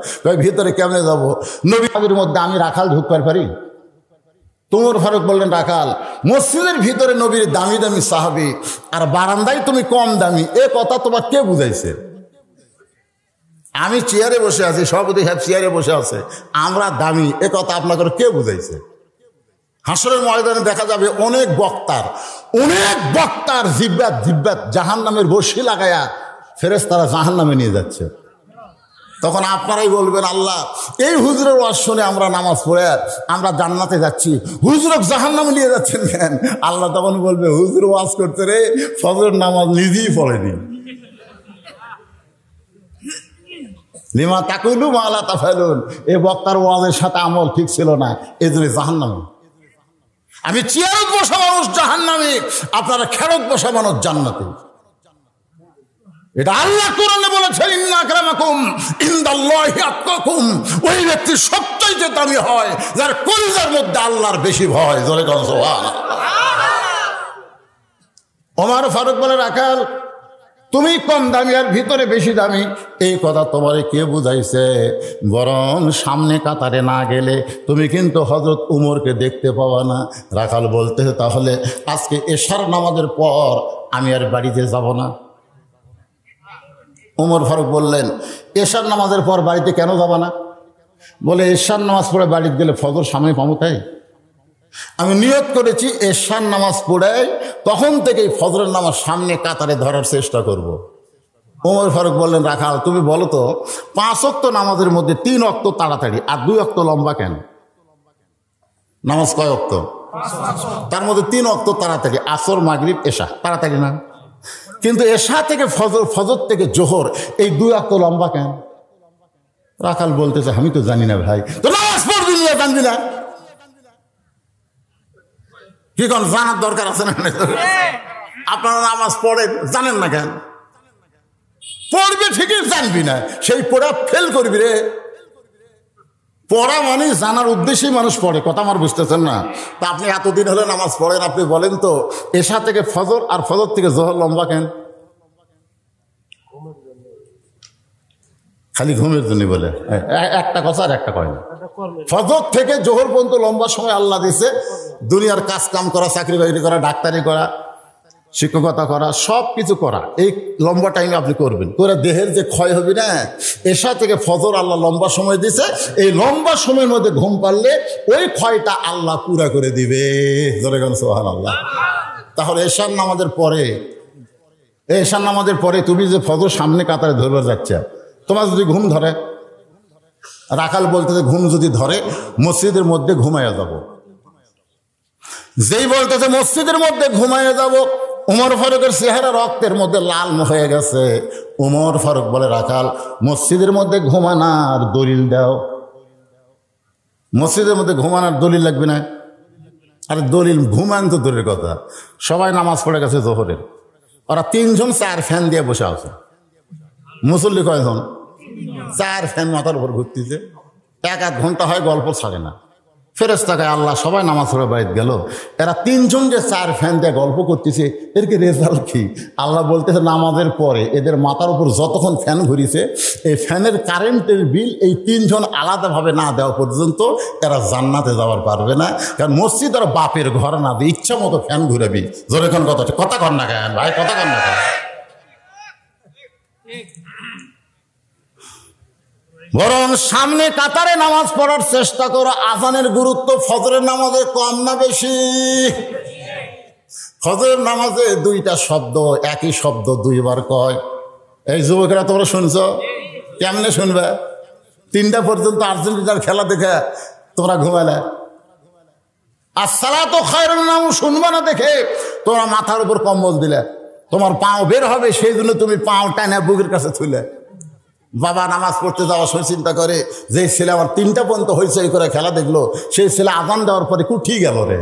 ভিতরে কেমনে যাবো? নবীর মধ্যে আমি রাখাল ঢুকতে পারি? ওমর ফারুক বললেন, রাখাল মসজিদের ভিতরে নবীর দামি দামি সাহাবী, আর বারান্দায় তুমি কম দামি, এ কথা তোমার কে বুঝাইছে? আমি চেয়ারে বসে আছি, সভাপতি সাহেব চেয়ারে বসে আছে, আমরা দামি, এ কথা আপনাকে কে বুঝাইছে? হাসরের ময়দানে দেখা যাবে অনেক বক্তার জিব্বাত জাহান্নামের বর্শি লাগায়া ফেরেশতারা জাহান্নামে নিয়ে যাচ্ছে। তখন আপনারাই বলবেন, আল্লাহ এই হুজুরের ওয়াজ শুনে আমরা নামাজ পড়ে আমরা জান্নাতে যাচ্ছি, হুজুরক জাহান্নামে নিয়ে যাচ্ছেন কেন? আল্লাহ তখন বলবে, হুজুর ওয়াজ করতে রে ফজরের নামাজ নিজেই পড়েনি। লিমা তাকুলু মা লা তাফালুন, এই বক্তার ওয়াজের সাথে আমল ঠিক ছিল না, এই জন্য জাহান্নামে। আমি চেয়ারত বসা মানুষ জাহান্নামে, আপনারা খেরত বসা মানুষ জান্নাতে। এটা আল্লাহ কোরআনে বলেছেন, ইন্না আকরামাকুম ইনদাল্লাহি আতকাকুম। ওই ব্যক্তি সবচাইতে দামি হয় যার কলিজার মধ্যে আল্লাহর বেশি ভয়। জোরে বলেন সুবহানাল্লাহ। ওমর ফারুক বলে, রাখাল তুমি কম দামি আর ভিতরে বেশি দামি, এই কথা তোমারে কে বুঝাইছে? বরং সামনে কাতারে না গেলে তুমি কিন্তু হযরত উমরকে দেখতে পাবা না। রাখাল বলতে, তাহলে আজকে এশার নামাজের পর আমি আর বাড়িতে যাব না। ওমর ফারুক বললেন, এশার নামাজের পর বাড়িতে কেন যাব না? বলে, এশার নামাজ পড়ে বাড়িতে গেলে ফজর সামনে পাবো, তাই আমি নিয়ত করেছি এশার নামাজ পড়ে তখন থেকেই ফজরের নামাজ সামনে কাতারে ধরার চেষ্টা করব। ওমর ফারুক বললেন, রাখাল তুমি বলো তো, 5 ওয়াক্ত নামাজের মধ্যে 3 ওয়াক্ত তাড়াতাড়ি আর 2 ওয়াক্ত লম্বা কেন? নামাজ কয় ওয়াক্ত? তার মধ্যে 3 ওয়াক্ত তাড়াতাড়ি, আসর মাগরিব এশা তাড়াতাড়ি না, কিন্তু এশা থেকে ফজর, ফজর থেকে জোহর, এই 2 ওয়াক্ত লম্বা কেন? রাখাল বলতেছে, আমি তো জানি না ভাই। তো নামাজ পড়বি না, জানবি না? কি কোন জানার দরকার আছে না? আপনারা নামাজ পড়েন, জানেন না কেন? পড়বে ঠিকই, জানবি না, সেই পড়া ফেল করবি রে। পড়া মানে জানার উদ্দেশ্যেই মানুষ পড়ে, কথা আমার বুঝতেছেন না? তা আপনি এতদিন হলে নামাজ পড়েন, আপনি বলেন তো এশা থেকে ফজর আর ফজর থেকে জোহর লম্বা কেন? খালি ঘুমের জন্য বলে, একটা কথা আর একটা কয় না। ফজর থেকে জোহর পর্যন্ত লম্বা সময় আল্লাহ দিছে, দুনিয়ার কাজ কাম করা, চাকরি বাকরি করা, ডাক্তারি করা, শিক্ষকতা করা, সব কিছু করা, এই লম্বা টাইমে আপনি করবেন, করে দেহের যে ক্ষয় হবে না, এশা থেকে ফজর আল্লাহ লম্বা সময় দিছে, এই লম্বা সময়ের মধ্যে ঘুম পারলে ওই ক্ষয়টা আল্লাহ পুরা করে দিবে। সুবহানাল্লাহ। তাহলে এশার নামাজের পরে, এশার নামাজের পরে তুমি যে ফজর সামনে কাতারে ধরবে যাচ্ছে, তোমার যদি ঘুম ধরে, রাখাল বলতেছে ঘুম যদি ধরে মসজিদের মধ্যে ঘুমাইয়া যাব। যেই বলতেছে মসজিদের মধ্যে ঘুমাইয়া যাব, উমর ফারুকের চেহারা রক্তের মধ্যে লাল হয়ে গেছে। উমর ফারুক বলে, রাখাল মসজিদের মধ্যে ঘুমানোর দলিল দাও। মসজিদের মধ্যে ঘুমানোর দলিল লাগবে না? আরে দলিল ঘুমান তো দূরের কথা, সবাই নামাজ পড়ে গেছে জোহরের, ওরা 3 জন 4 ফ্যান দিয়ে বসে আছে। মুসল্লি কয়জন? 4 ফ্যান মাথার উপর ঘুরতেছে, 1-1 ঘন্টা হয় গল্প ছাড়ে না। ফেরেশতাকে আল্লাহ সবাই নামাজ পড়ে বাড়িতে গেল, এরা 3 জন যে 4 ফ্যান দিয়ে গল্প করতেছে, এর কি রেজাল্ট কি? আল্লাহ বলতেছে নামাজের পরে এদের মাথার উপর যতক্ষণ ফ্যান ঘুরিছে, এই ফ্যানের কারেন্টের বিল এই 3 জন আলাদাভাবে না দেওয়া পর্যন্ত এরা জান্নাতে যাওয়ার পারবে না। কারণ মসজিদ আর বাপের ঘর না, দিয়ে ইচ্ছা মতো ফ্যান ঘুরাবি। জোরে কোন কথা কর না কেন ভাই, কথা কর না কেন? বরং সামনে কাতারে নামাজ পড়ার চেষ্টা করো। আজানের গুরুত্ব ফজরের নামাজে কম না বেশি? ফজরের নামাজে 2টা শব্দ, একই শব্দ 2 বার কয়। এই যুবকেরা তোমরা শুনছো? কেমনে শুনবে? 3টা পর্যন্ত আর্জেন্টিনার খেলা দেখে তোমরা ঘুমালে, আসসালাতু খায়রুন নাম শুনবা না দেখে তোমরা মাথার উপর কম্বল দিলে, তোমার পাও বের হবে সেই জন্য তুমি পাও টানা বুকের কাছে তুলে। বাবা নামাজ পড়তে যাওয়ার সময় চিন্তা করে, যে ছেলে আমার 3টা পর্যন্ত হইচই করে খেলা দেখলো, সেই ছেলে আজান দেওয়ার পরে কুঠি গেল রে,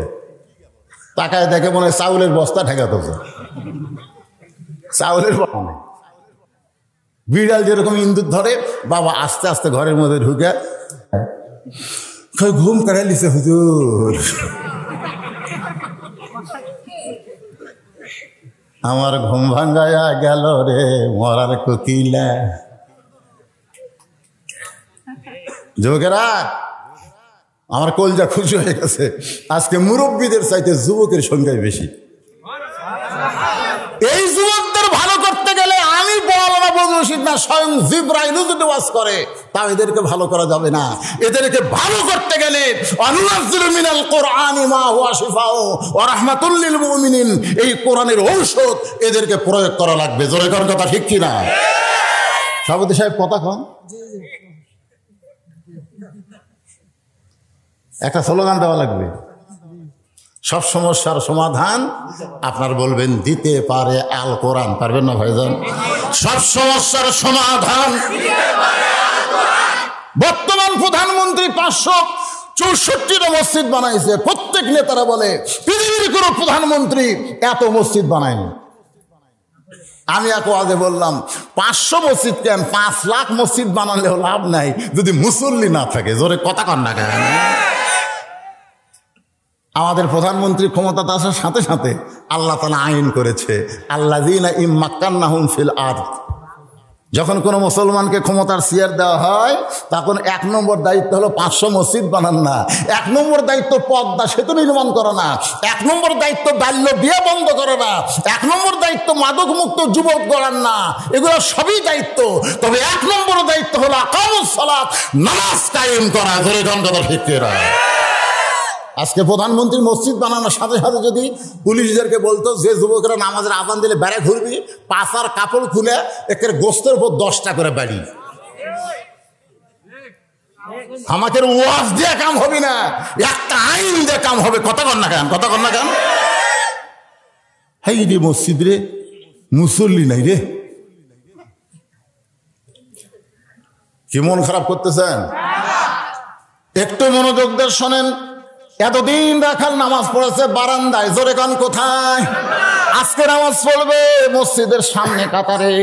তাকায় দেখে মনে হয় চাউলের বস্তা ঠেকাতেছে, চাউলের বস্তা। বিড়াল যেরকম ইন্দুর ধরে, বাবা আস্তে আস্তে ঘরের মধ্যে ঢুকে ঘুম করে লিছে হুজুর, আমার ঘুম ভাঙ্গায়া গেল রে মরার কোকিলা। যুবকেরা আমার কলজা খুশি হয়ে গেছে, আজকে মুরব্বীদের চাইতে যুবকের সংখ্যাই বেশি। এই যুবকদের ভালো করতে গেলে আমি বলবো না বোঝা উচিত না, স্বয়ং জিবরাইলও যদি ওয়াজ করে তাও এদেরকে ভালো করা যাবে না। এদেরকে ভালো করতে গেলে আনুনাজ্জিলু মিনাল কুরআনি মা হুয়া শিফাউ ওয়া রাহমাতুল লিল মুমিনিন, এই কোরআনের ঔষধ এদেরকে প্রয়োগ করা লাগবে। জোরে কোন কথা ঠিক কি না? সভাপতি সাহেব কথা কন, একটা স্লোগান দেওয়া লাগবে, সব সমস্যার সমাধান আপনার বলবেন দিতে পারে আল কোরআন। পারবেন না ভাইজান? সব সমস্যার সমাধান। বর্তমান প্রধানমন্ত্রী 564টা মসজিদ বানাইছে, প্রত্যেক নেতারা বলে পৃথিবীর কোন প্রধানমন্ত্রী এত মসজিদ বানায়নি। আমি এক ওয়াজে বললাম 500 মসজিদ কেন, 5 লাখ মসজিদ বানালেও লাভ নাই যদি মুসল্লি না থাকে। জোরে কথা কন না কেন? আমাদের প্রধানমন্ত্রী ক্ষমতাতে আসার সাথে সাথে আল্লাহ তাআলা আইন করেছে, আল্লাযীনা ইম্মাক্কান্নাহুম ফিল আরদ। যখন কোনো মুসলমানকে ক্ষমতার চেয়ার দেওয়া হয় তখন 1 নম্বর দায়িত্ব হলো 500 মসজিদ বানান না, 1 নম্বর দায়িত্ব পদ্মা সেতু নির্মাণ করা না, 1 নম্বর দায়িত্ব বাল্য বিয়ে বন্ধ করা না, 1 নম্বর দায়িত্ব মাদক মুক্ত যুবক গড়ান না, এগুলো সবই দায়িত্ব। তবে 1 নম্বর দায়িত্ব হলো আকামুস সালাত, নামাজ কায়েম করা। ধরে কোন কথা ঠিক করা। আজকে প্রধানমন্ত্রী মসজিদ বানানোর সাথে সাথে যদি পুলিশদেরকে বলতো যে যুবকরা নামাজের আজান দিলে বেড়ে ঘুরবি, পাছার কাপড় খুলে একের গোস্তের উপর 10টা করে বাড়ি, আমাদের ওয়াজ দিয়ে কাম হবে না, একটা আইন দিয়ে কাম হবে। কথা কর না কেন, কথা কর না কেন? হ্যাঁ রে মসজিদ রে মুসল্লি নাই রে, কি মন খারাপ করতেছেন? একটু মনোযোগ দিয়ে শোনেন। এতদিন রাখাল নামাজ পড়েছে বারান্দায়, জোরে কান কোথায়? আজকে নামাজ পড়বে মসজিদের সামনে কাতারে।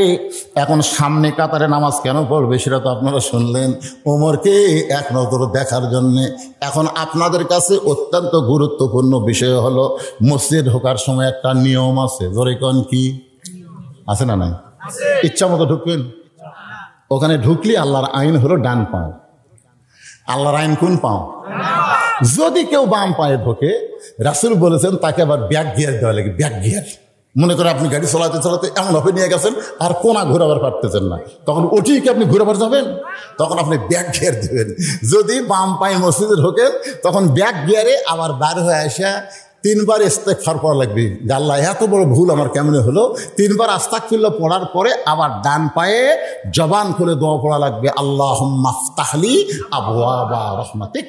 এখন সামনে কাতারে নামাজ কেন পড়বে সেটা তো আপনারা শুনলেন, ওমরকে এক নজর দেখার জন্যে। এখন আপনাদের কাছে অত্যন্ত গুরুত্বপূর্ণ বিষয় হলো মসজিদ ঢোকার সময় একটা নিয়ম আছে। জোরে কান কি আছে না নাই? ইচ্ছা মতো ঢুকবেন। ওখানে ঢুকলে আল্লাহর আইন হলো ডান পাও, আল্লাহর আইন কোন পাও? যদি কেউ বাম পায়ে ঢোকে রাসূল বলেছেন তাকে আবার ব্যাক গিয়ার দেওয়া লাগে। ব্যাক গিয়ার মনে করে আপনি গাড়ি চালাতে চালাতে এমনভাবে নিয়ে গেছেন আর কোনা ঘোরাবার পারতেছেন না, তখন ওটিই কি আপনি ঘোরাবার যাবেন? তখন আপনি ব্যাক গিয়ার দেবেন। যদি বাম পায়ে মসজিদে ঢোকেন তখন ব্যাক গিয়ারে আবার বার হয়ে আসা 3 বার ইস্তেগফার পড়া লাগবে। আল্লাহ এত বড় ভুল আমার কেমনে হলো, 3 বার আস্তাগফিরুল্লাহ পড়ার পরে আবার ডান পায়ে জবান খুলে দোয়া পড়া লাগবে, আল্লাহুম্মা ফতাহলি আবওয়াবা রাহমাতিক।